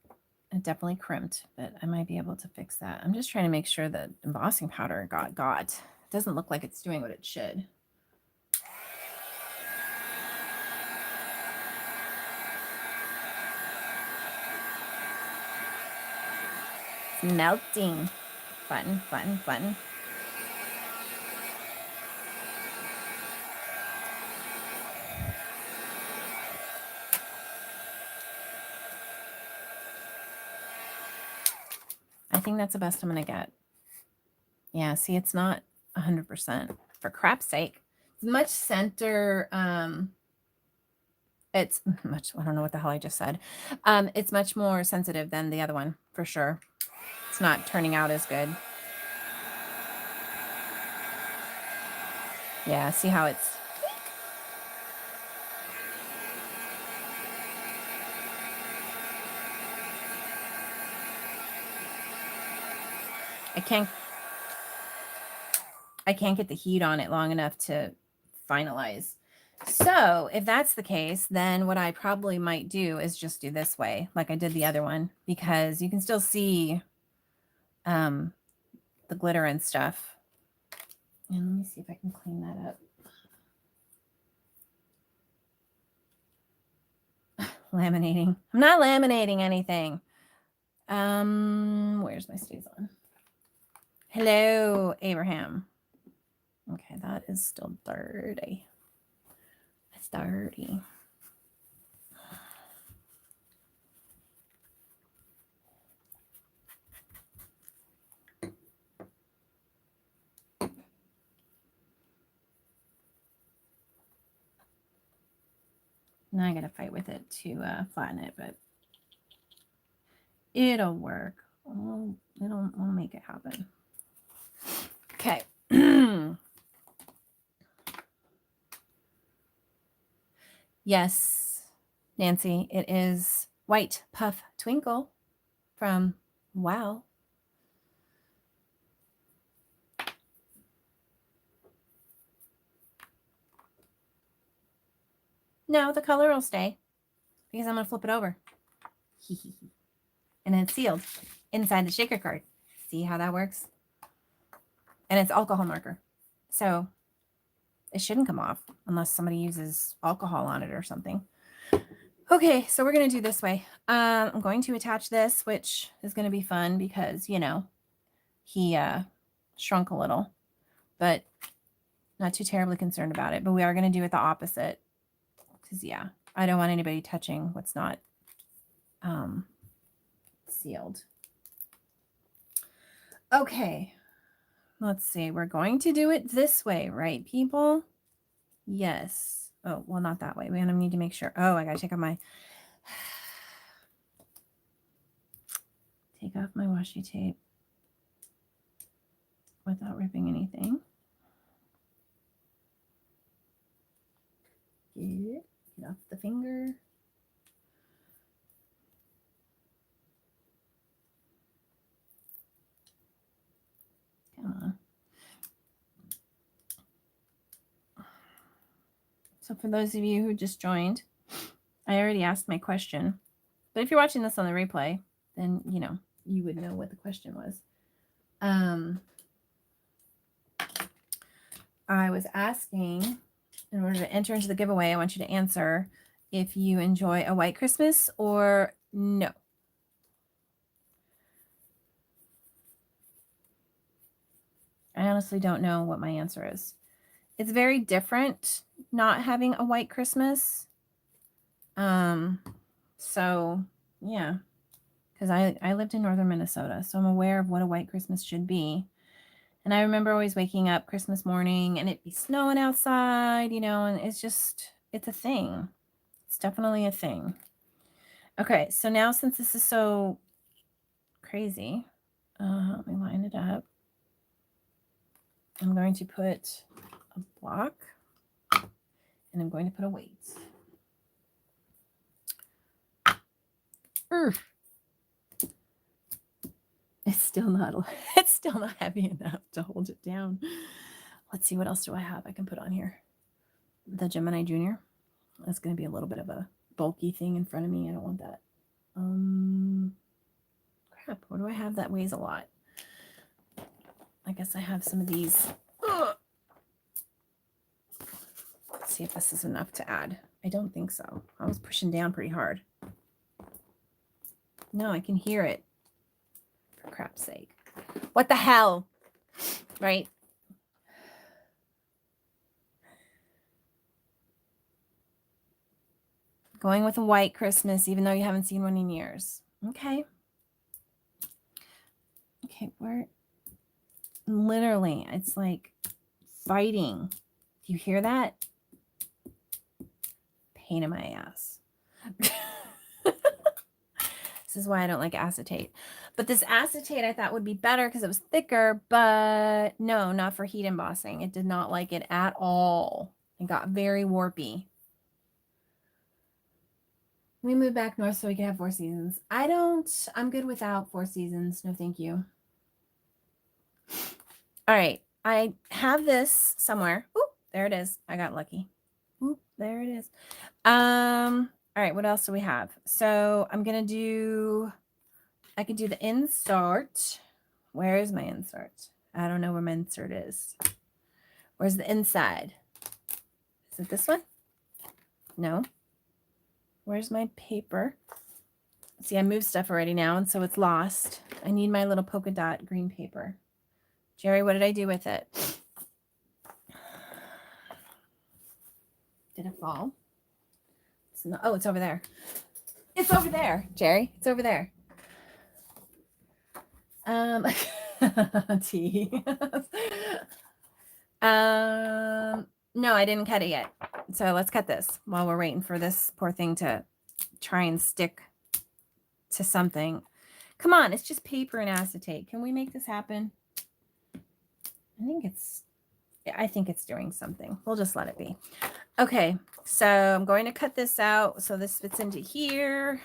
it definitely crimped, but I might be able to fix that. I'm just trying to make sure that embossing powder got. It doesn't look like it's doing what it should. It's melting. Fun, fun, fun. I think that's the best I'm going to get. Yeah, see, it's not 100%. For crap's sake. It's much center. It's much, I don't know what the hell I just said. It's much more sensitive than the other one, for sure. It's not turning out as good. Yeah, see how it's... I can't get the heat on it long enough to finalize. So if that's the case, then what I probably might do is just do this way, like I did the other one, because you can still see the glitter and stuff. And let me see if I can clean that up. Laminating. I'm not laminating anything. Where's my StazOn? Hello, Abraham. Okay, that is still dirty. It's dirty. Now I gotta fight with it to flatten it, but it'll work. We'll make it happen. Okay. Yes, Nancy, it is White Puff Twinkle from Wow. No, the color will stay because I'm going to flip it over. And it's sealed inside the shaker card. See how that works? And it's alcohol marker. So it shouldn't come off unless somebody uses alcohol on it or something. Okay, so we're going to do this way. I'm going to attach this, which is going to be fun because, you know, he shrunk a little, but not too terribly concerned about it. But we are going to do it the opposite because, yeah, I don't want anybody touching what's not sealed. Okay, let's see. We're going to do it this way, right, people? Yes. Oh, well, not that way. We're going to need to make sure. Oh, I got to take off my washi tape without ripping anything. Get off the finger. Come on. So for those of you who just joined, I already asked my question. But if you're watching this on the replay, then, you know, you would know what the question was. I was asking, in order to enter into the giveaway, I want you to answer if you enjoy a white Christmas or no. I honestly don't know what my answer is. It's very different not having a white Christmas. So yeah, because I lived in northern Minnesota, so I'm aware of what a white Christmas should be. And I remember always waking up Christmas morning and it'd be snowing outside, you know, and it's a thing. It's definitely a thing. Okay, so now since this is so crazy, let me line it up. I'm going to put a block and I'm going to put a weight. It's still not heavy enough to hold it down. Let's see, what else do I have I can put on here? The Gemini Junior. That's going to be a little bit of a bulky thing in front of me. I don't want that. Crap, what do I have that weighs a lot? I guess I have some of these. Let's see if this is enough to add. I don't think so. I was pushing down pretty hard. No, I can hear it. For crap's sake. What the hell? Right? Going with a white Christmas, even though you haven't seen one in years. Okay. Okay, we're literally, it's like fighting. Do you hear that? Pain in my ass. This is why I don't like acetate. But this acetate I thought would be better because it was thicker, but no, not for heat embossing. It did not like it at all. It got very warpy. We moved back north so we could have 4 seasons. I'm good without 4 seasons. No, thank you. All right. I have this somewhere. Ooh, there it is. I got lucky. Ooh, there it is. All right. What else do we have? So I can do the insert. Where is my insert? I don't know where my insert is. Where's the inside? Is it this one? No. Where's my paper? See, I moved stuff already now, and so it's lost. I need my little polka dot green paper. Jerry, what did I do with it? Did it fall? It's not, oh, it's over there. It's over there, Jerry. It's over there. T. No, I didn't cut it yet. So let's cut this while we're waiting for this poor thing to try and stick to something. Come on, it's just paper and acetate. Can we make this happen? I think it's doing something. We'll just let it be. Okay, so I'm going to cut this out so this fits into here.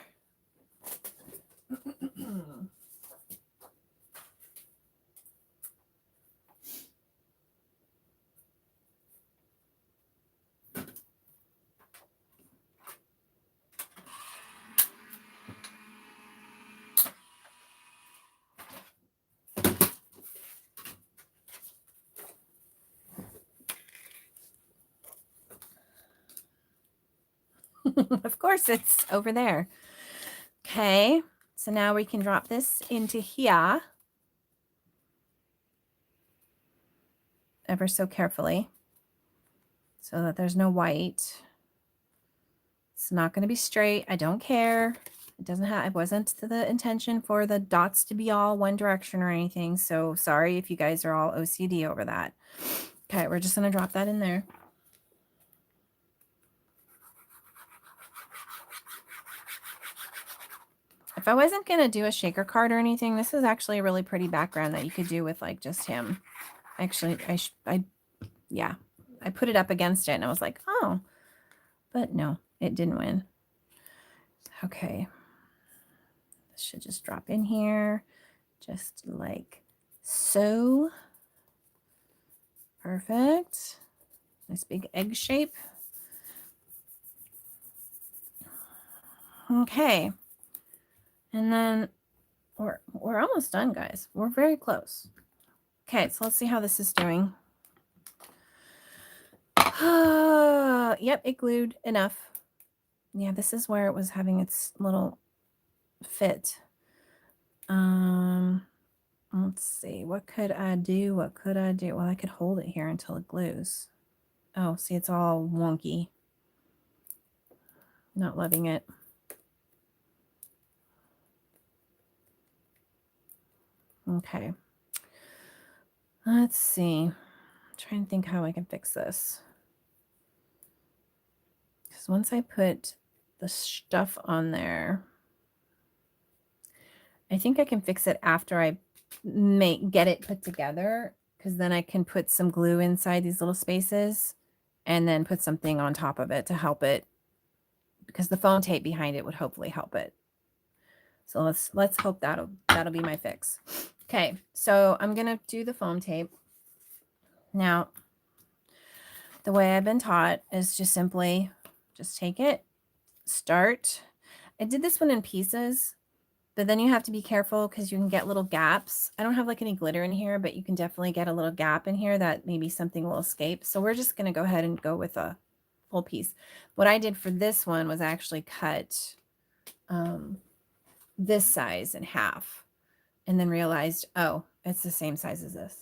Of course, it's over there. Okay, so now we can drop this into here ever so carefully so that there's no white. It's not going to be straight. I don't care. It wasn't the intention for the dots to be all one direction or anything. So sorry if you guys are all OCD over that. Okay, we're just going to drop that in there. If I wasn't going to do a shaker card or anything, this is actually a really pretty background that you could do with like just him. Actually, I put it up against it and I was like, oh, but no, it didn't win. Okay. This should just drop in here just like so. Perfect. Nice big egg shape. Okay. And then we're almost done, guys. We're very close. Okay, so let's see how this is doing. Yep, it glued enough. Yeah, this is where it was having its little fit. Let's see. What could I do? Well, I could hold it here until it glues. Oh, see, it's all wonky. Not loving it. Okay. Let's see. I'm trying to think how I can fix this. Because once I put the stuff on there, I think I can fix it after I get it put together, because then I can put some glue inside these little spaces and then put something on top of it to help it, because the foam tape behind it would hopefully help it. So let's hope that'll be my fix. Okay, so I'm gonna do the foam tape. Now, the way I've been taught is just simply just take it, start. I did this one in pieces, but then you have to be careful because you can get little gaps. I don't have like any glitter in here, but you can definitely get a little gap in here that maybe something will escape. So we're just going to go ahead and go with a full piece. What I did for this one was actually cut this size in half and then realized, oh, it's the same size as this.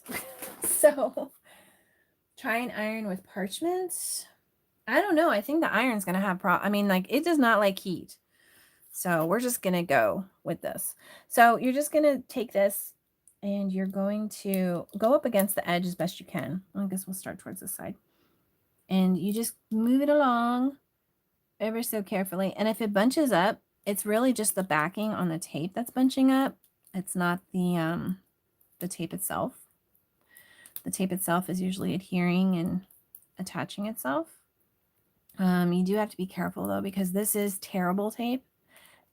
So try and iron with parchment. I don't know. I think the iron's going to have it does not like heat. So we're just going to go with this. So you're just going to take this and you're going to go up against the edge as best you can. I guess we'll start towards this side. And you just move it along ever so carefully. And if it bunches up, it's really just the backing on the tape that's bunching up. It's not the tape itself. The tape itself is usually adhering and attaching itself. You do have to be careful though, because this is tearable tape.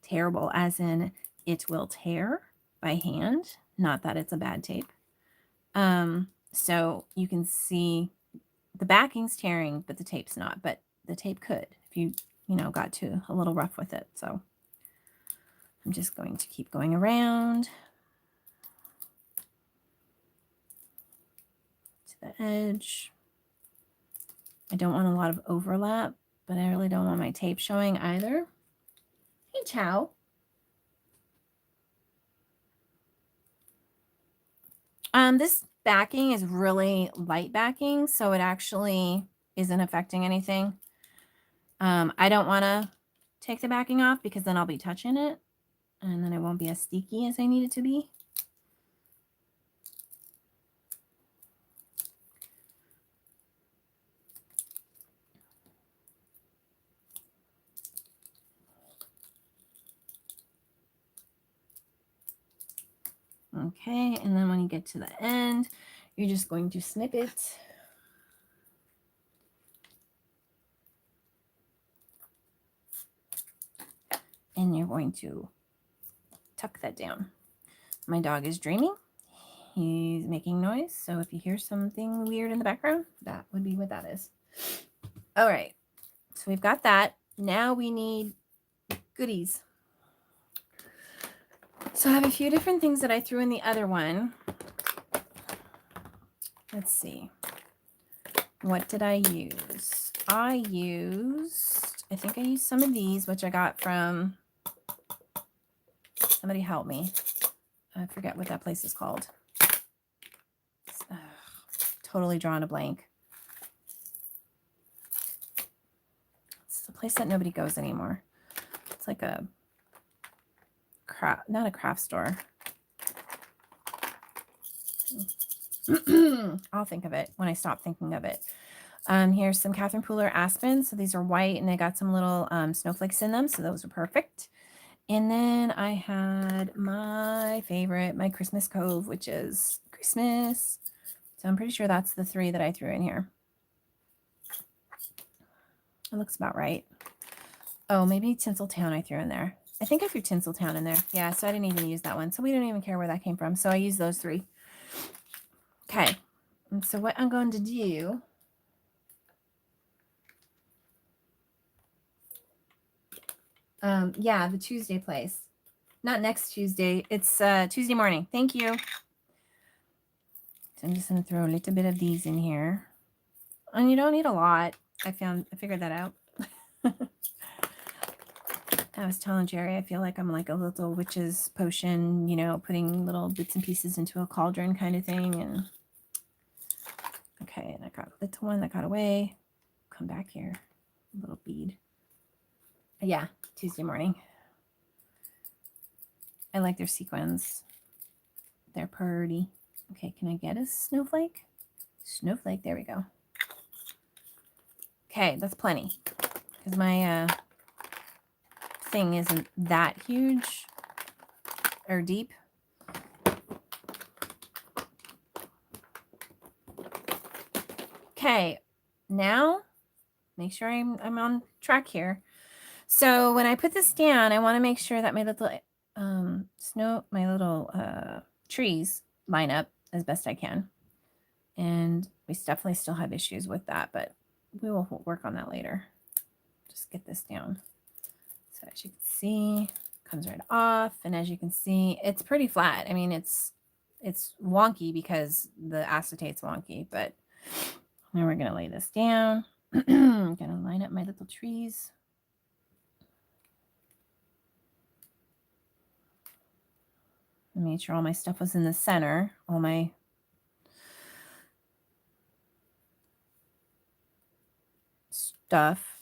Tearable as in it will tear by hand, not that it's a bad tape. So you can see the backing's tearing, but the tape's not. But the tape could if you got too a little rough with it. So I'm just going to keep going around to the edge. I don't want a lot of overlap, but I really don't want my tape showing either. Hey, Chow. This backing is really light backing, so it actually isn't affecting anything. I don't want to take the backing off because then I'll be touching it and then it won't be as sticky as I need it to be. Okay, and then when you get to the end, you're just going to snip it. And you're going to tuck that down. My dog is dreaming. He's making noise. So if you hear something weird in the background, that would be what that is. All right. So we've got that. Now we need goodies. So I have a few different things that I threw in the other one. Let's see. What did I use? I think I used some of these, which I got from, somebody help me. I forget what that place is called. Totally drawn a blank. It's the place that nobody goes anymore. It's like a craft, not a craft store. I'll think of it when I stop thinking of it. Here's some Catherine Pooler Aspen. So these are white and they got some little snowflakes in them. So those are perfect. And then I had my favorite, my Christmas Cove, which is Christmas. So I'm pretty sure that's the 3 that I threw in here. It looks about right. Oh, maybe Tinseltown I threw in there. I think I threw Tinseltown in there. Yeah, so I didn't even use that one. So we don't even care where that came from. So I used those 3. Okay. And so what I'm going to do, yeah, the Tuesday place. Not next Tuesday. It's Tuesday morning. Thank you. So I'm just going to throw a little bit of these in here. And you don't need a lot. I figured that out. I was telling Jerry, I feel like I'm like a little witch's potion, you know, putting little bits and pieces into a cauldron kind of thing. And okay, and I got a little one that got away. Come back here, a little bead. Yeah, Tuesday morning. I like their sequins. They're pretty. Okay, can I get a snowflake? Snowflake, there we go. Okay, that's plenty. Because my thing isn't that huge or deep. Okay, now make sure I'm on track here. So when I put this down, I want to make sure that my little trees line up as best I can. And we definitely still have issues with that, but we will work on that later. Just get this down. So as you can see, it comes right off. And as you can see, it's pretty flat. I mean, it's wonky because the acetate's wonky, but now we're going to lay this down. I'm going to line up my little trees. I made sure all my stuff was in the center, all my stuff.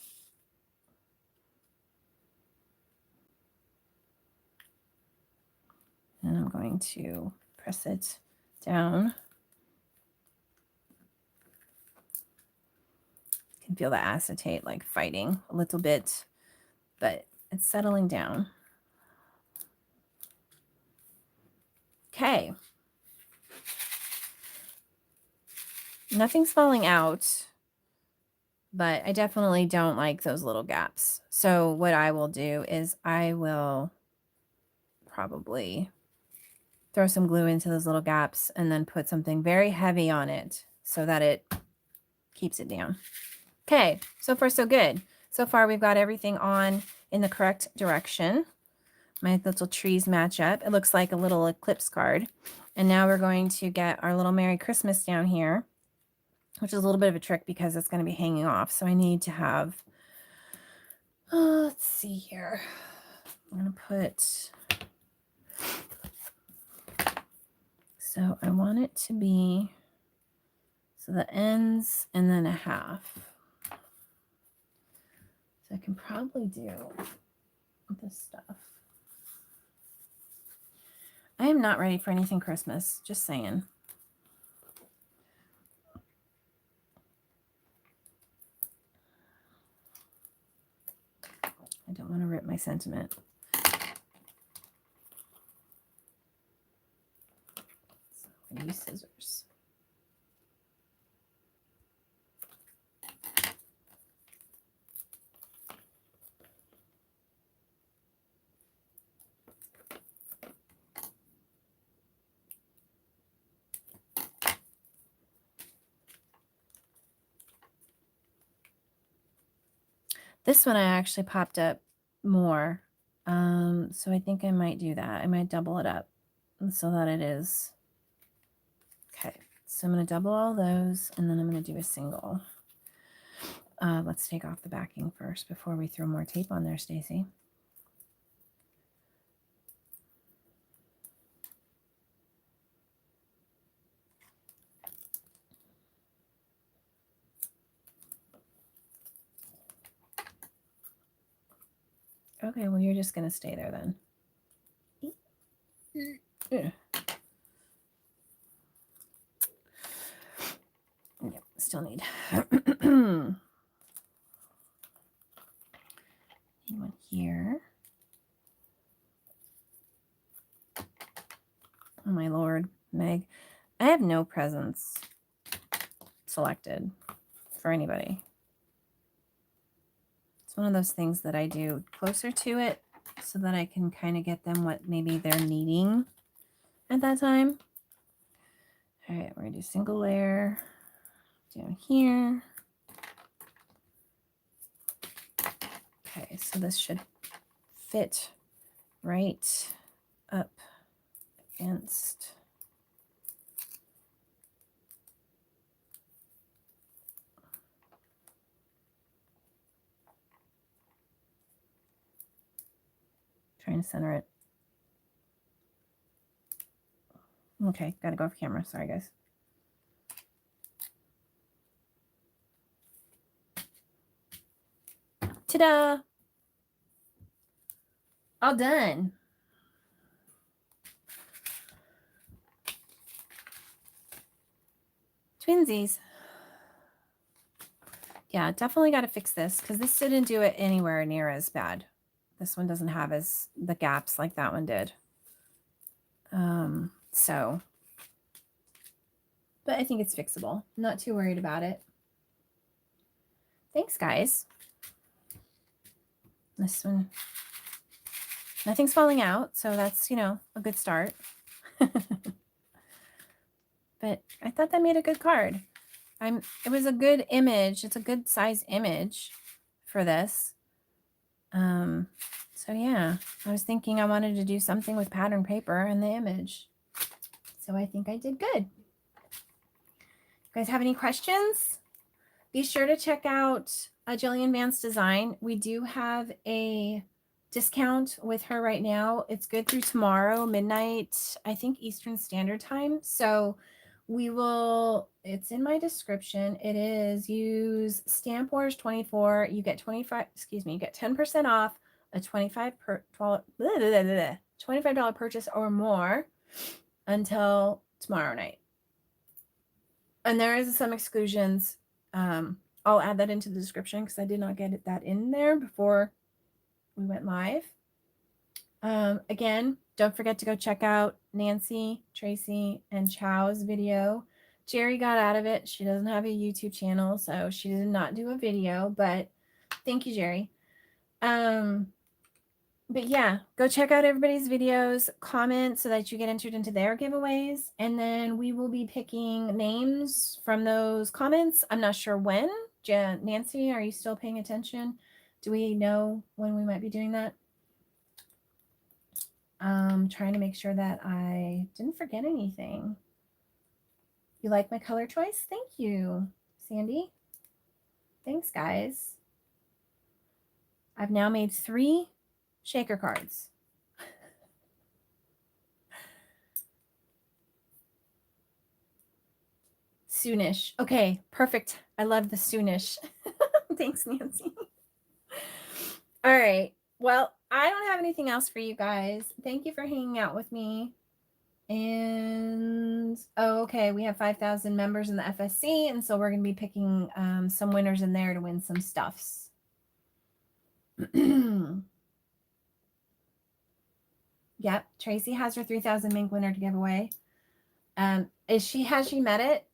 And I'm going to press it down. You can feel the acetate like fighting a little bit, but it's settling down. Okay. Nothing's falling out, but I definitely don't like those little gaps. So what I will do is I will probably throw some glue into those little gaps and then put something very heavy on it so that it keeps it down. Okay, so far so good. So far we've got everything on in the correct direction. My little trees match up. It looks like a little eclipse card. And now we're going to get our little Merry Christmas down here. which is a little bit of a trick because it's going to be hanging off. So I need to have, let's see here. I'm going to put, so I want it to be, so the ends and then a half. So I can probably do this stuff. I am not ready for anything Christmas, just saying. I don't want to rip my sentiment. So I'm going to use scissors. This one I actually popped up more. So I think I might do that. I might double it up so that it is. Okay, so I'm going to double all those and then I'm going to do a single. Let's take off the backing first before we throw more tape on there, Stacy. Okay, well, you're just going to stay there then. Yeah, still need need one here. Oh my Lord, Meg, I have no presents selected for anybody. It's one of those things that I do closer to it so that I can kind of get them what maybe they're needing at that time. All right, we're gonna do single layer down here. Okay, so this should fit right up against. Trying to center it. Okay, gotta go off camera. Sorry, guys. Ta-da! All done. Twinsies. Yeah, definitely got to fix this because this didn't do it anywhere near as bad. This one doesn't have as the gaps like that one did. So, but I think it's fixable. Not too worried about it. Thanks, guys. This one, nothing's falling out, so that's, you know, a good start. But I thought that made a good card. It was a good image. It's a good size image for this. So yeah, I was thinking I wanted to do something with pattern paper and the image. So I think I did good. You guys have any questions? Be sure to check out A Jillian Vance Design. We do have a discount with her right now. It's good through tomorrow, midnight, I think Eastern Standard Time. So we will, it's in my description. It is use Stamp Wars 24. You get 10% off a $25 purchase or more until tomorrow night. And there is some exclusions. I'll add that into the description because I did not get that in there before we went live. Again, don't forget to go check out Nancy, Tracy, and Chow's video. Jerry got out of it. She doesn't have a YouTube channel, so she did not do a video, but thank you, Jerry. But yeah, go check out everybody's videos, comment so that you get entered into their giveaways, and then we will be picking names from those comments. I'm not sure when. Nancy, are you still paying attention? Do we know when we might be doing that? Trying to make sure that I didn't forget anything. You like my color choice? Thank you. Sandy. Thanks, guys. I've now made 3 shaker cards. Soonish. Okay, perfect. I love the soonish. Thanks, Nancy. All right. Well, I don't have anything else for you guys. Thank you for hanging out with me. And okay, we have 5,000 members in the FSC, and so we're going to be picking some winners in there to win some stuffs. Yep, Tracy has her 3,000 mink winner to give away. Has she met it?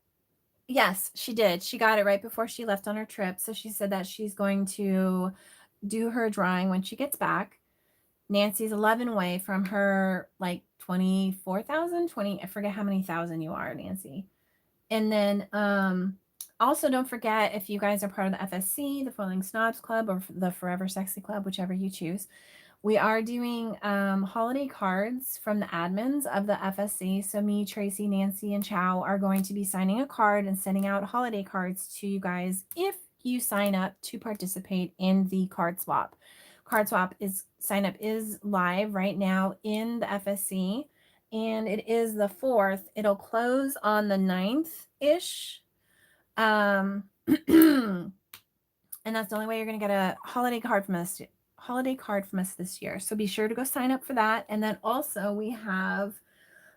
Yes, she did. She got it right before she left on her trip. So she said that she's going to do her drawing when she gets back. Nancy's 11 away from her like 24,000, 20, I forget how many thousand you are, Nancy. And then also don't forget, if you guys are part of the FSC, the Foiling Snobs Club, or the Forever Sexy Club, whichever you choose, we are doing holiday cards from the admins of the FSC. So me, Tracy, Nancy, and Chow are going to be signing a card and sending out holiday cards to you guys if you sign up to participate in the card swap. Card swap sign up is live right now in the FSC, and it is the 4th. It'll close on the 9th-ish. And that's the only way you're going to get a holiday card from us this year. So be sure to go sign up for that. And then also we have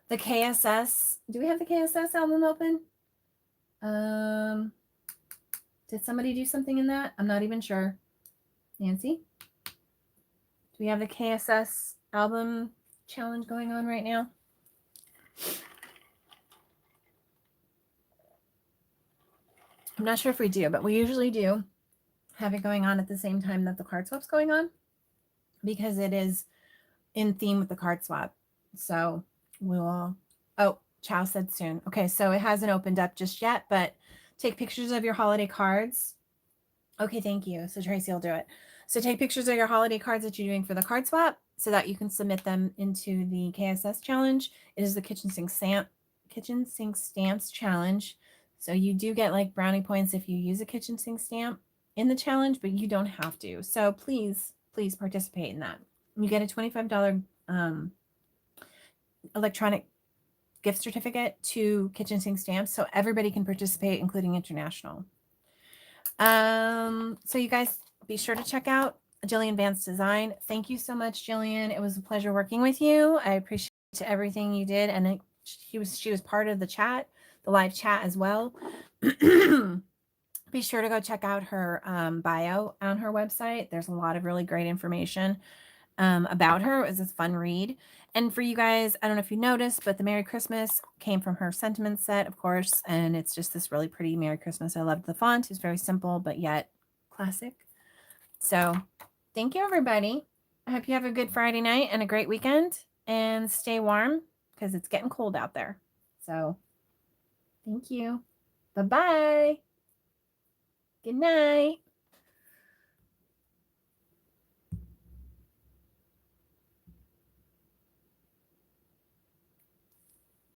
the KSS. Do we have the KSS album open? Did somebody do something in that? I'm not even sure. Nancy? Do we have the KSS album challenge going on right now? I'm not sure if we do, but we usually do have it going on at the same time that the card swap's going on, because it is in theme with the card swap. So we'll, oh, Chow said soon. Okay, so it hasn't opened up just yet, but take pictures of your holiday cards. Okay, thank you. So Tracy will do it. So take pictures of your holiday cards that you're doing for the card swap so that you can submit them into the KSS challenge. It is the kitchen sink stamps challenge. So you do get like brownie points if you use a kitchen sink stamp in the challenge, but you don't have to. So please participate in that. You get a $25 electronic gift certificate to kitchen sink stamps, so everybody can participate, including international. So you guys be sure to check out A Jillian Vance Design. Thank you so much, Jillian. It was a pleasure working with you. I appreciate everything you did, and she was part of the chat, the live chat as well. Be sure to go check out her bio on her website. There's a lot of really great information about her. It was a fun read. And for you guys, I don't know if you noticed, but the Merry Christmas came from her sentiment set, of course, and it's just this really pretty Merry Christmas. I loved the font. It's very simple, but yet classic. So thank you, everybody. I hope you have a good Friday night and a great weekend, and stay warm because it's getting cold out there. So thank you. Bye-bye. Good night.